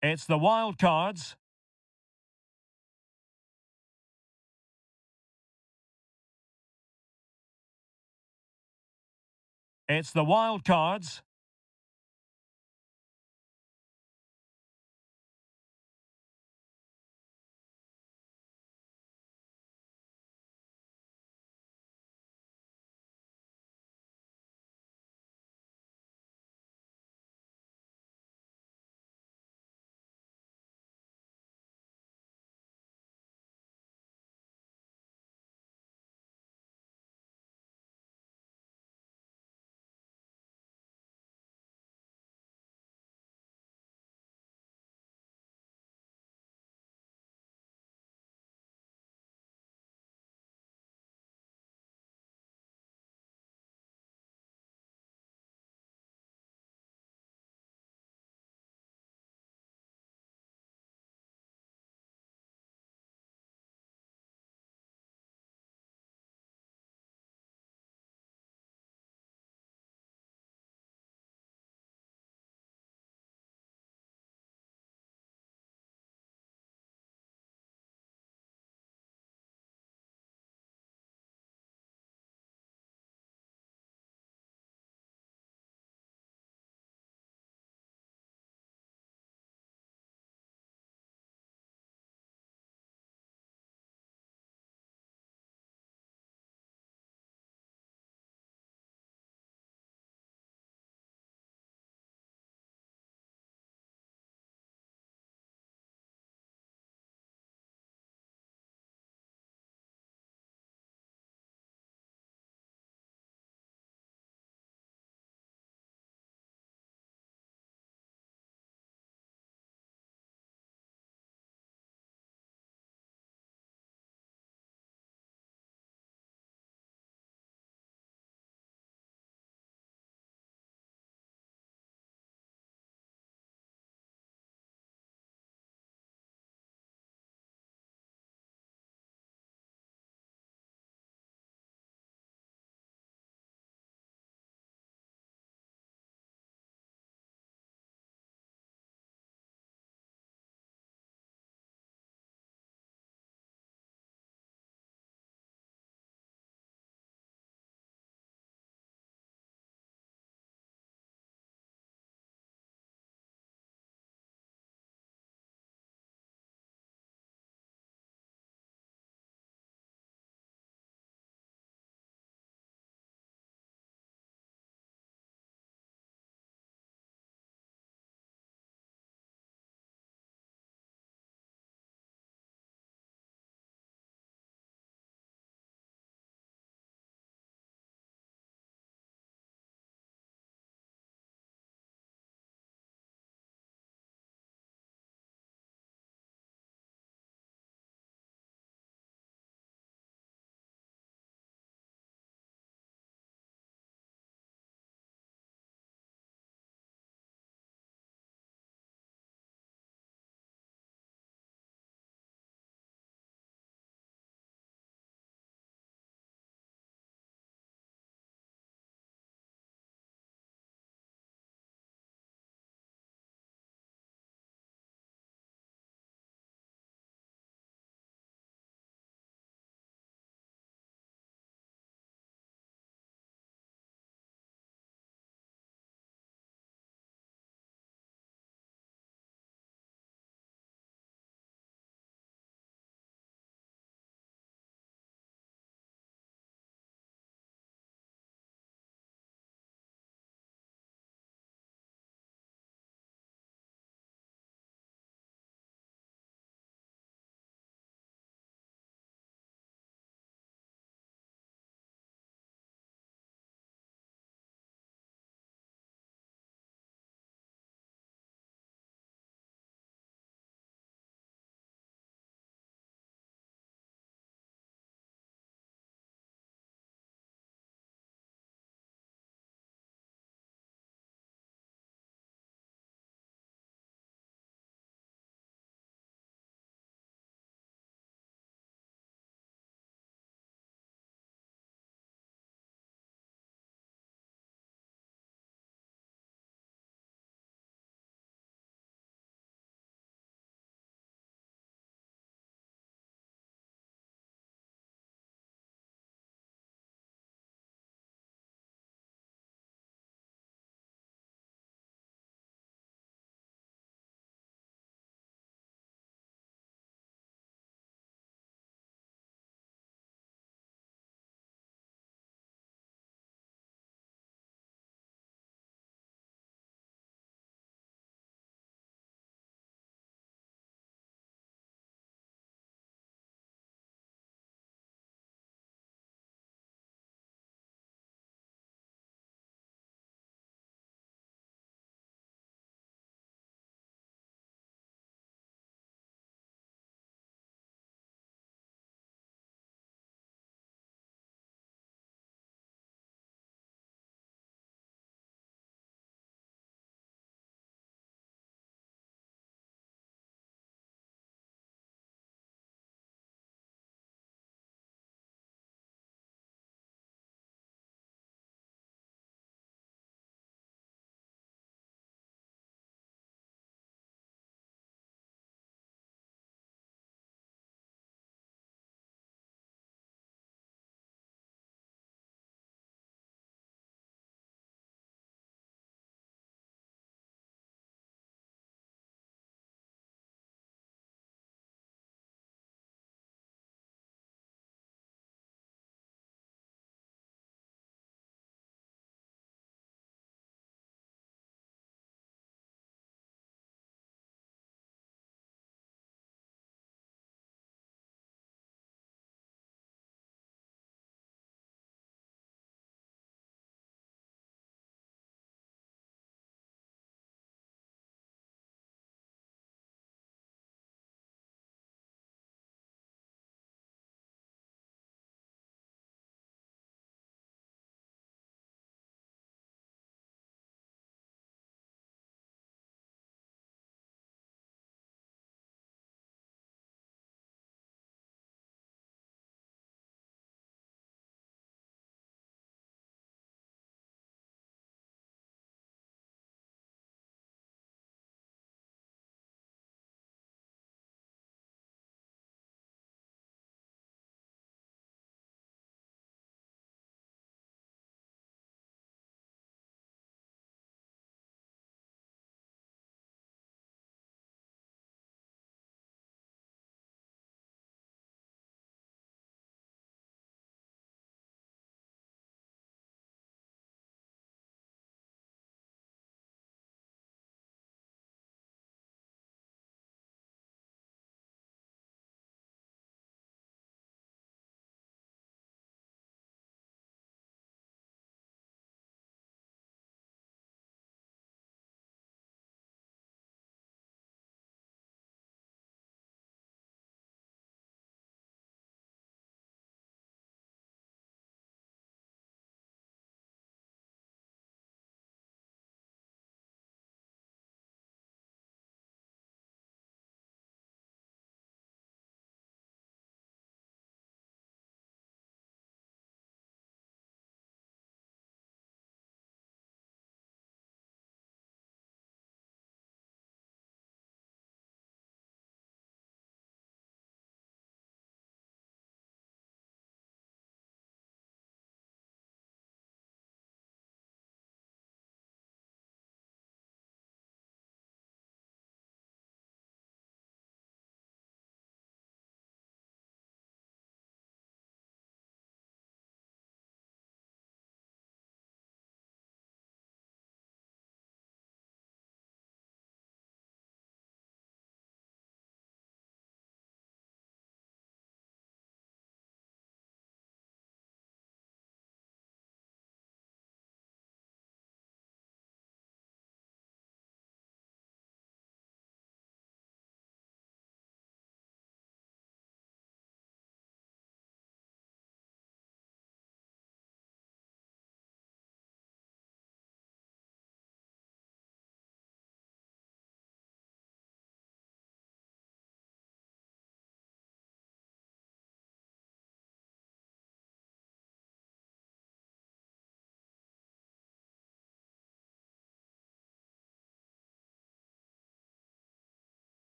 S1: It's the wild cards. It's the wild cards.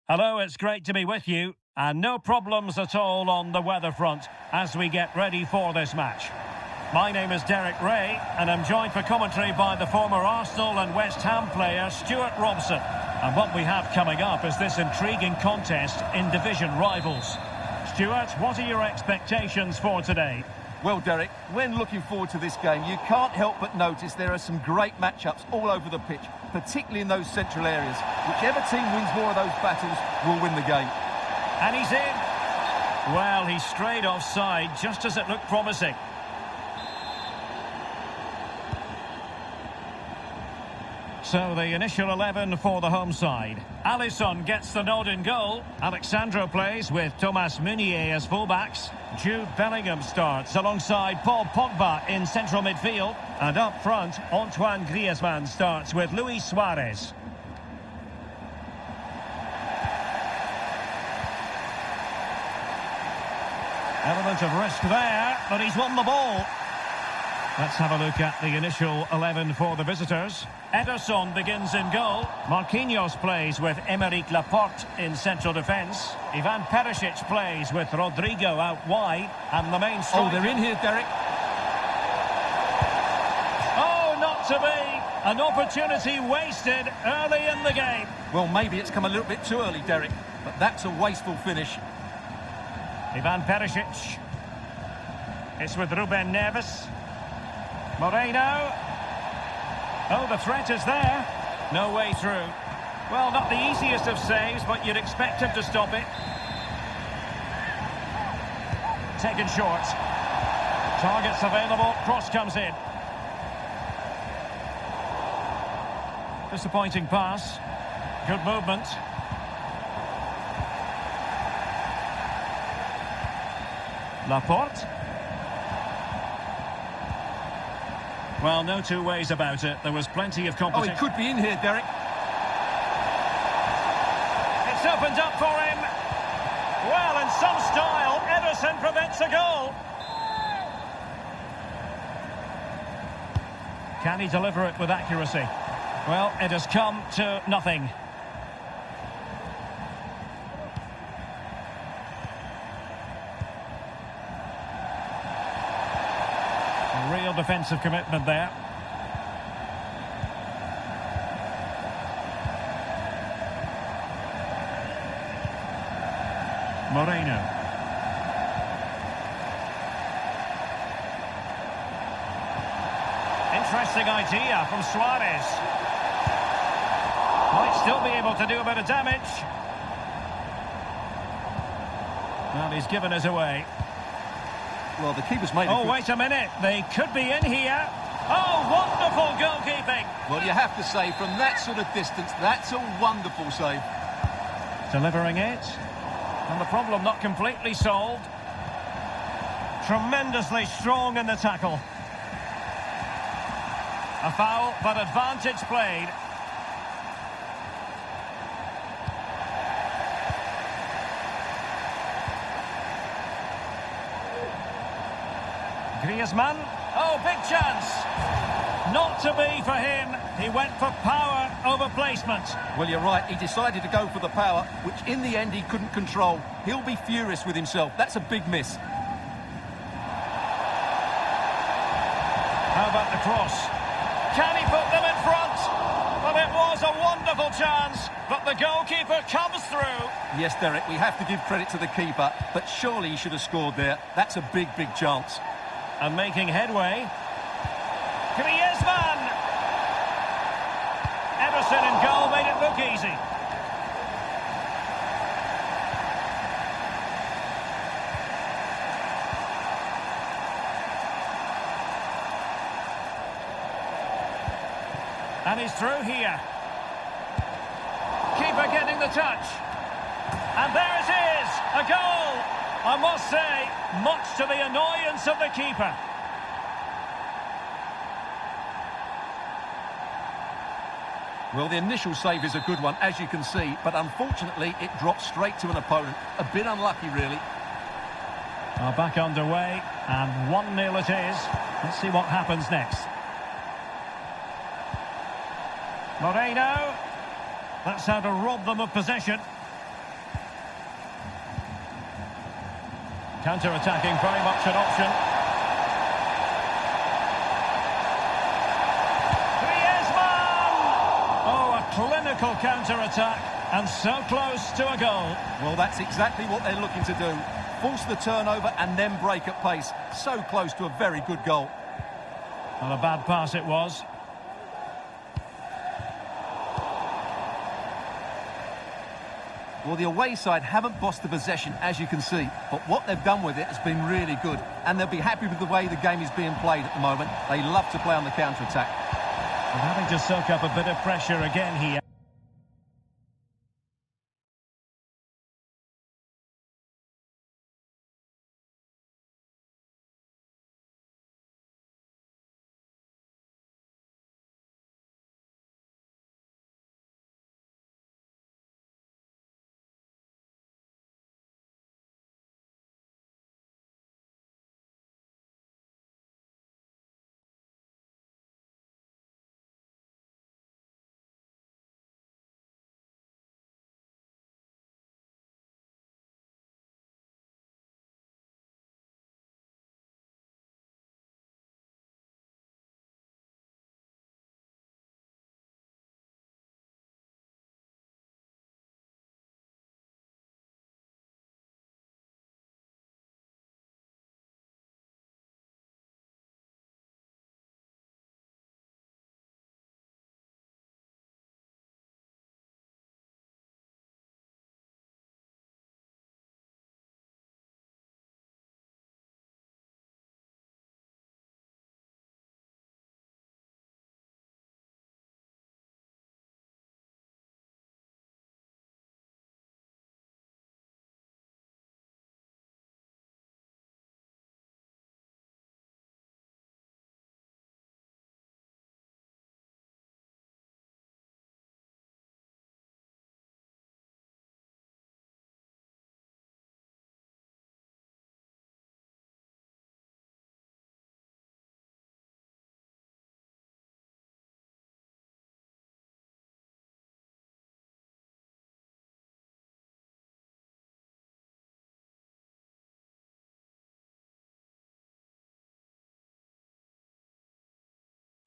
S1: Hello, it's great to be with you. And no problems at all on the weather front as we get ready for this match. My name is Derek Ray, and I'm joined for commentary by the former Arsenal and West Ham player Stuart Robson. And what we have coming up is this intriguing contest in division rivals. Stuart, what are your expectations for today?
S2: Well, Derek, when looking forward to this game, you can't help but notice there are some great matchups all over the pitch, particularly in those central areas. Whichever team wins more of those battles will win the game.
S1: And he's in. Well, he strayed offside just as it looked promising. So the initial 11 for the home side. Alisson gets the nod in goal. Alexandro plays with Thomas Meunier as fullbacks. Jude Bellingham starts alongside Paul Pogba in central midfield. And up front, Antoine Griezmann starts with Luis Suarez. Element of risk there, but he's won the ball. Let's have a look at the initial 11 for the visitors. Ederson begins in goal. Marquinhos plays with Aymeric Laporte in central defence. Ivan Perisic plays with Rodrigo out wide. And the main striker...
S2: Oh, they're in here, Derek.
S1: Oh, not to be. An opportunity wasted early in the game.
S2: Well, maybe it's come a little bit too early, Derek, but that's a wasteful finish.
S1: Ivan Perisic. It's with Ruben Neves. Moreno. Oh, the threat is there. No way through. Well, not the easiest of saves, but you'd expect him to stop it. Taken short. Targets available. Cross comes in. Disappointing pass. Good movement. Laporte. Well, no two ways about it. There was plenty of competition.
S2: Oh, he could be in here, Derek.
S1: It's opened up for him. Well, in some style, Ederson prevents a goal. Can he deliver it with accuracy? Well, it has come to nothing. Real defensive commitment there. Moreno. Interesting idea from Suarez. Might still be able to do a bit of damage. Well, he's given us away.
S2: Well, the keeper's made
S1: Oh, wait a minute. They could be in here. Oh, wonderful goalkeeping.
S2: Well, you have to say, from that sort of distance, that's a wonderful save.
S1: Delivering it. And the problem not completely solved. Tremendously strong in the tackle. A foul, but advantage played. Griezmann. Oh, big chance. Not to be for him. He went for power over placement.
S2: Well, you're right. He decided to go for the power, which in the end he couldn't control. He'll be furious with himself. That's a big miss.
S1: How about the cross? Can he put them in front? Well, it was a wonderful chance, but the goalkeeper comes through.
S2: Yes, Derek, we have to give credit to the keeper, but surely he should have scored there. That's a big, big chance.
S1: And making headway. Griezmann! Ederson in goal made it look easy. And he's through here. Keeper getting the touch. And there it is, a goal. I must say, much to the annoyance of the keeper.
S2: Well, the initial save is a good one, as you can see, but unfortunately it dropped straight to an opponent. A bit unlucky, really.
S1: Back underway, and 1-0 it is. Let's see what happens next. Moreno. That's how to rob them of possession. Counter-attacking, very much an option. Oh, a clinical counter-attack, and so close to a goal.
S2: Well, that's exactly what they're looking to do. Force the turnover and then break at pace. So close to a very good goal.
S1: Not a bad pass it was.
S2: Well, the away side haven't bossed the possession, as you can see. But what they've done with it has been really good. And they'll be happy with the way the game is being played at the moment. They love to play on the counter-attack.
S1: And having to soak up a bit of pressure again here.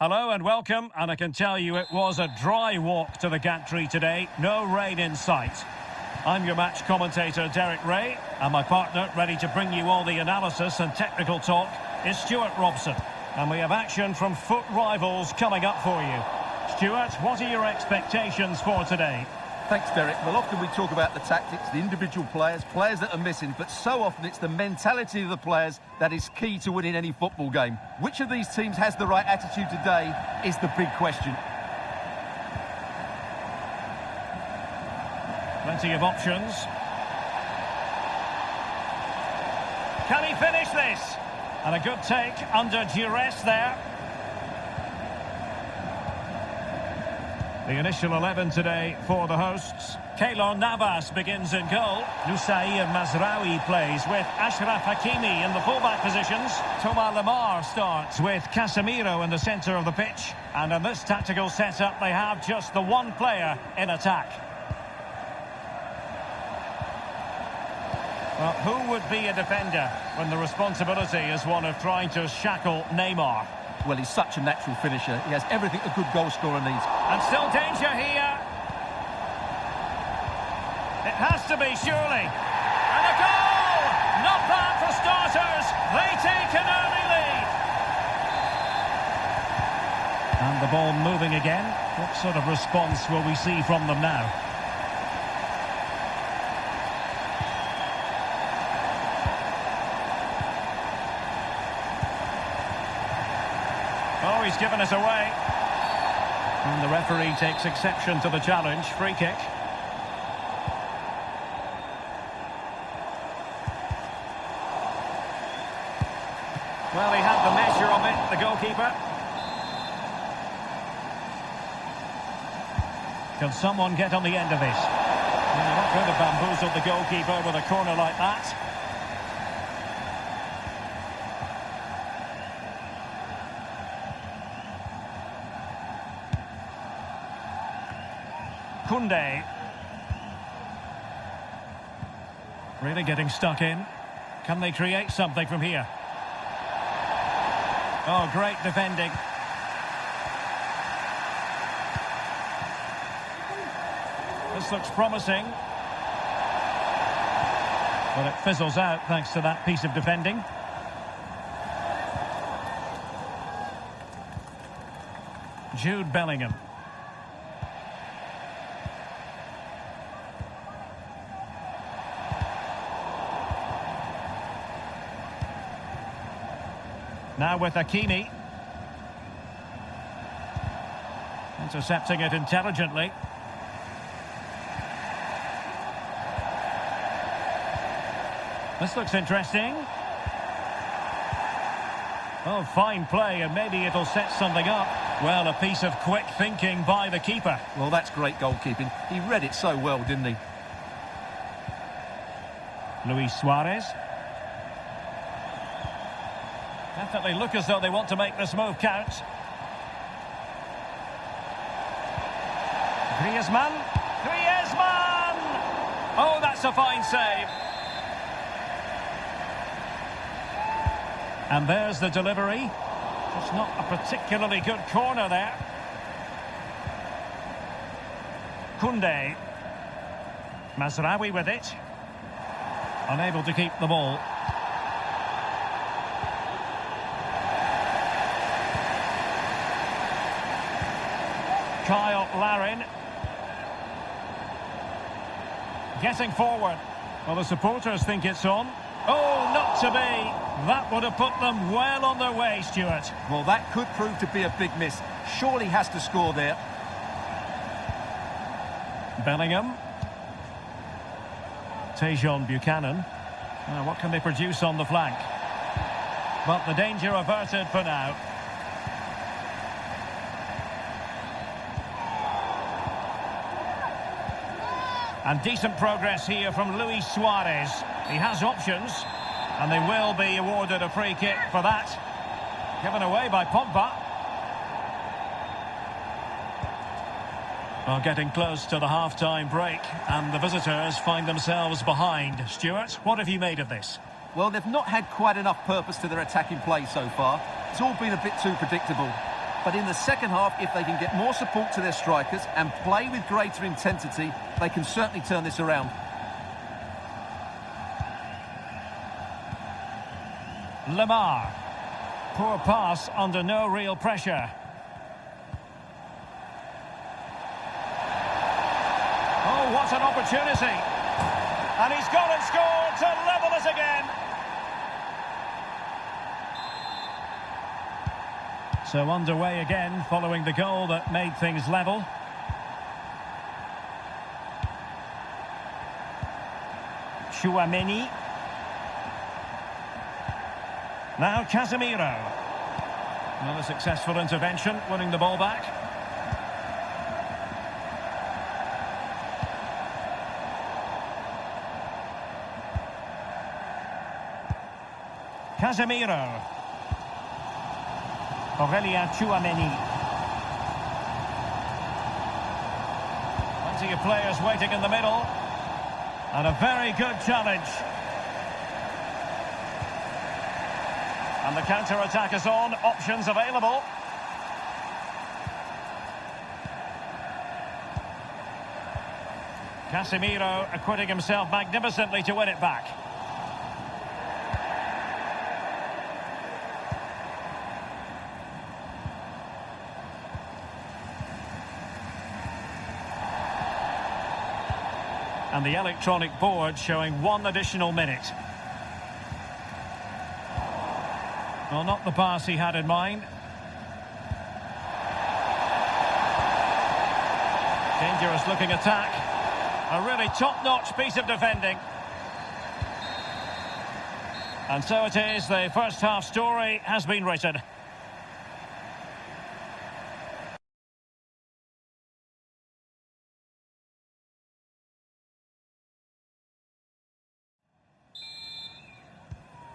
S1: Hello and welcome, and I can tell you it was a dry walk to the gantry today, no rain in sight. I'm your match commentator Derek Ray, and my partner ready to bring you all the analysis and technical talk is Stuart Robson. And we have action from foot rivals coming up for you. Stuart, what are your expectations for today?
S2: Thanks, Derek. Well, often we talk about the tactics, the individual players that are missing, but so often it's the mentality of the players that is key to winning any football game. Which of these teams has the right attitude today is the big question.
S1: Plenty of options. Can he finish this? And a good take under duress there. The initial 11 today for the hosts. Keylor Navas begins in goal. Nusair Mazraoui plays with Ashraf Hakimi in the fullback positions. Thomas Lemar starts with Casemiro in the centre of the pitch. And in this tactical setup, they have just the one player in attack. Well, who would be a defender when the responsibility is one of trying to shackle Neymar?
S2: Well, he's such a natural finisher. He has everything a good goal scorer needs.
S1: And still danger here. It has to be, surely. And a goal! Not bad for starters. They take an early lead. And the ball moving again. What sort of response will we see from them now? Oh, he's given us away. And the referee takes exception to the challenge. Free kick. Well, he had the measure of it, the goalkeeper. Can someone get on the end of this? Well, you're not going to bamboozle the goalkeeper with a corner like that. Koundé. Really getting stuck in. Can they create something from here? Oh, great defending. This looks promising. But it fizzles out thanks to that piece of defending. Jude Bellingham. Now with Hakimi. Intercepting it intelligently. This looks interesting. Oh, fine play, and maybe it'll set something up. Well, a piece of quick thinking by the keeper.
S2: Well, that's great goalkeeping. He read it so well, didn't he?
S1: Luis Suarez. Definitely look as though they want to make this move count. Griezmann. Griezmann! Oh, that's a fine save. And there's the delivery. Just not a particularly good corner there. Koundé. Mazraoui with it. Unable to keep the ball. Kyle Larin. Getting forward. Well, the supporters think it's on. Oh, not to be. That would have put them well on their way, Stuart.
S2: Well, that could prove to be a big miss. Surely has to score there.
S1: Bellingham. Tejon Buchanan. Now, what can they produce on the flank? But the danger averted for now. And decent progress here from Luis Suarez. He has options, and they will be awarded a free kick for that. Given away by Pogba. Well, getting close to the half-time break, and the visitors find themselves behind. Stuart, what have you made of this?
S2: Well, they've not had quite enough purpose to their attacking play so far. It's all been a bit too predictable. But in the second half, if they can get more support to their strikers and play with greater intensity, they can certainly turn this around.
S1: Lemar. Poor pass under no real pressure. Oh, what an opportunity. And he's gone and scored to level us again. So underway again following the goal that made things level. Tchouaméni. Now Casemiro. Another successful intervention, winning the ball back. Casemiro. Aurélien Tchouaméni. Plenty of players waiting in the middle. And a very good challenge. And the counter-attack is on. Options available. Casemiro acquitting himself magnificently to win it back. And the electronic board showing 1 additional minute. Well, not the pass he had in mind. Dangerous looking attack. A really top-notch piece of defending. And so it is, the first half story has been written.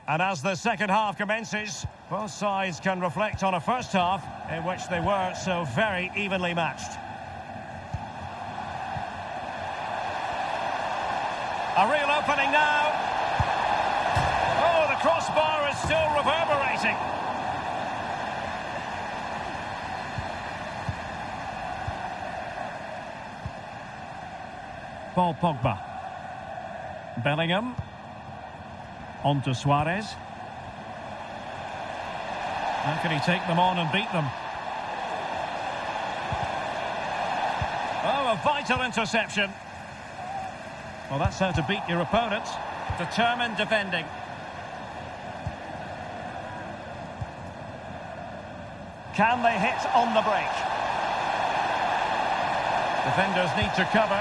S1: And as the second half commences, both sides can reflect on a first half in which they were so very evenly matched. A real opening now. cheers still reverberating. Paul Pogba. Bellingham. On to Suarez. How can he take them on and beat them? Oh, a vital interception. Well, that's how to beat your opponent. Determined defending. Can they hit on the break? Defenders need to cover.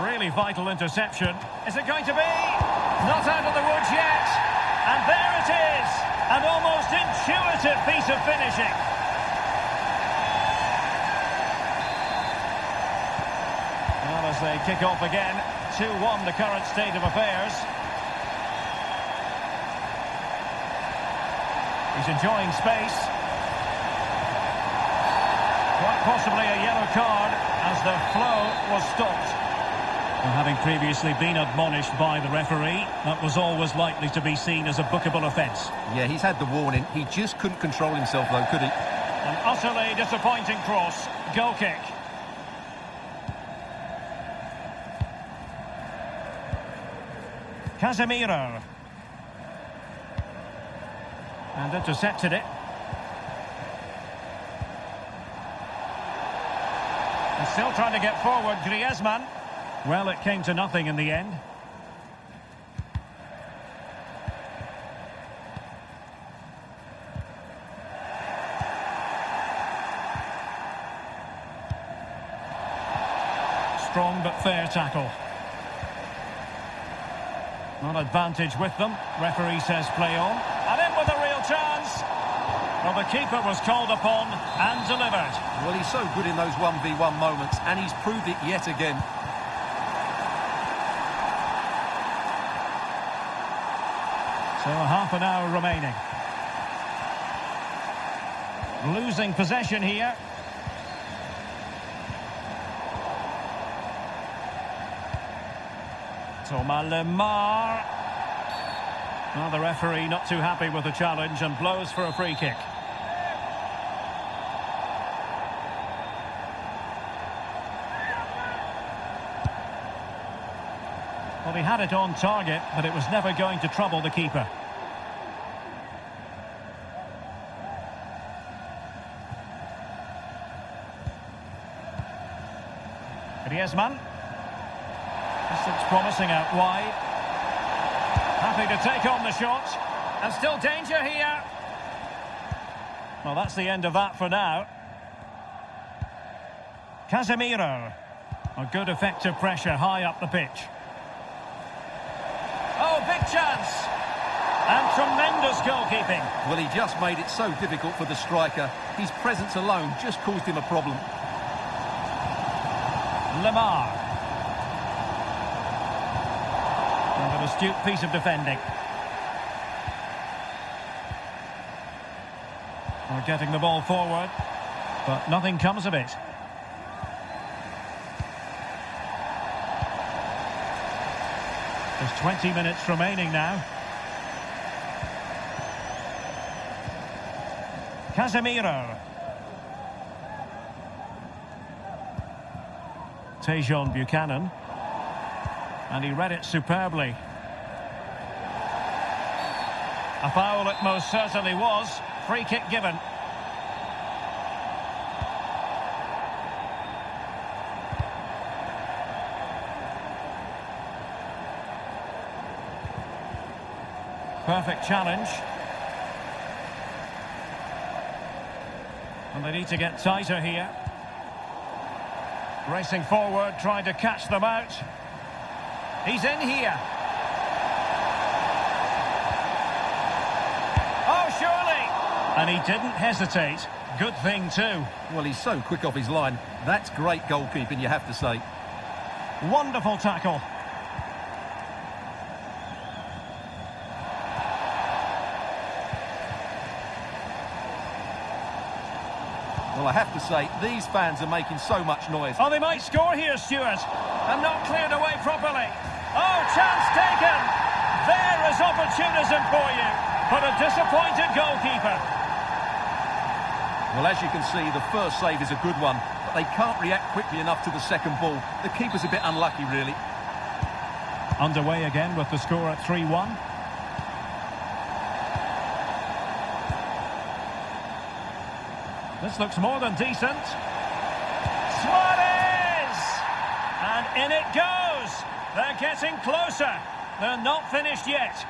S1: Really vital interception. Is it going to be? Not out of the woods yet. And there it is. An almost intuitive piece of finishing. Well, as they kick off again, 2-1 the current state of affairs. He's enjoying space. Quite possibly a yellow card as the flow was stopped. Well, having previously been admonished by the referee, that was always likely to be seen as a bookable offence.
S2: Yeah, he's had the warning. He just couldn't control himself, though, could he?
S1: An utterly disappointing cross. Goal kick. Casemiro. And intercepted it. And still trying to get forward, Griezmann. Well, it came to nothing in the end. Strong but fair tackle. Not advantage with them. Referee says play on. And in with a real chance. Well, the keeper was called upon and delivered.
S2: Well, he's so good in those 1v1 moments, and he's proved it yet again.
S1: So half an hour remaining. Losing possession here. Thomas Lemar. Well, the referee not too happy with the challenge and blows for a free kick. Well, he had it on target, but it was never going to trouble the keeper. Griezmann. This looks promising out wide. Happy to take on the shot. And still danger here. Well, that's the end of that for now. Casemiro. A good effective pressure high up the pitch. Oh, big chance. And tremendous goalkeeping.
S2: Well, he just made it so difficult for the striker. His presence alone just caused him a problem.
S1: Lemar. And an astute piece of defending. We're getting the ball forward, but nothing comes of it. There's 20 minutes remaining now. Casemiro. Tejon Buchanan. And he read it superbly. A foul it most certainly was. Free kick given. Perfect challenge. And they need to get tighter here. Racing forward, trying to catch them out. He's in here. Oh, surely! And he didn't hesitate. Good thing, too.
S2: Well, he's so quick off his line. That's great goalkeeping, you have to say.
S1: Wonderful tackle.
S2: Well, I have to say, these fans are making so much noise.
S1: Oh, they might score here, Stuart. And not cleared away properly. Oh, chance taken. There is opportunism for you. but a disappointed goalkeeper.
S2: Well, as you can see, the first save is a good one, but they can't react quickly enough to the second ball. The keeper's a bit unlucky, really.
S1: Underway again with the score at 3-1. This looks more than decent. Suarez! And in it goes! They're getting closer. They're not finished yet.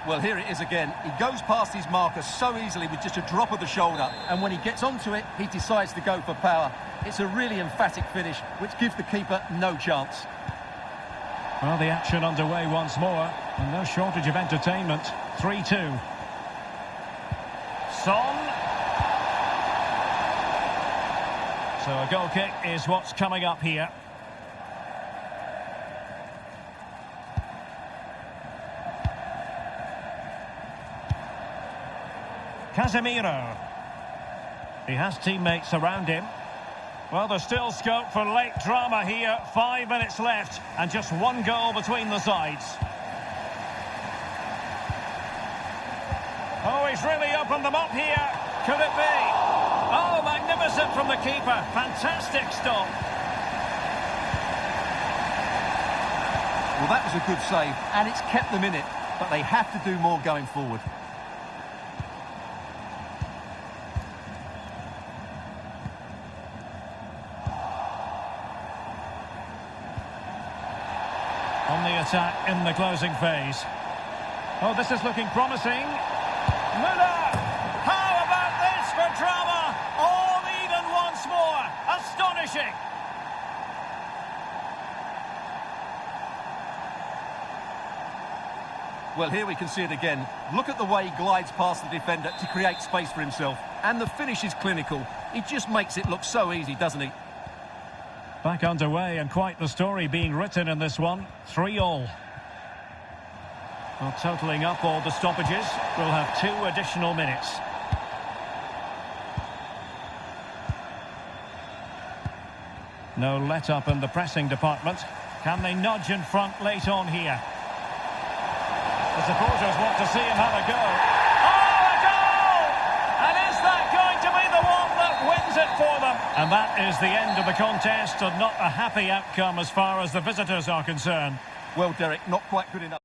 S2: Well, here it is again. He goes past his marker so easily with just a drop of the shoulder, and when he gets onto it, he decides to go for power. It's a really emphatic finish, which gives the keeper no chance.
S1: Well, the action underway once more, and no shortage of entertainment. 3-2. Son. So a goal kick is what's coming up here. Casemiro. He has teammates around him. Well, there's still scope for late drama here. 5 minutes left and just one goal between the sides. Oh, he's really opened them up here. Could it be? Oh, magnificent from the keeper. Fantastic stop.
S2: Well, that was a good save, and it's kept them in it, but they have to do more going forward.
S1: On the attack in the closing phase. Oh, this is looking promising. Müller! How about this for drama? All even once more. Astonishing.
S2: Well, here we can see it again. Look at the way he glides past the defender to create space for himself. And the finish is clinical. He just makes it look so easy, doesn't he?
S1: Back underway, and quite the story being written in this one. 3-3. Well, totalling up all the stoppages, we'll have 2 additional minutes. No let-up in the pressing department. Can they nudge in front late on here? The supporters want to see him have a go. Oh, a goal! And is that going to be the one that wins it for them? And that is the end of the contest, and not a happy outcome as far as the visitors are concerned.
S2: Well, Derek, not quite good enough.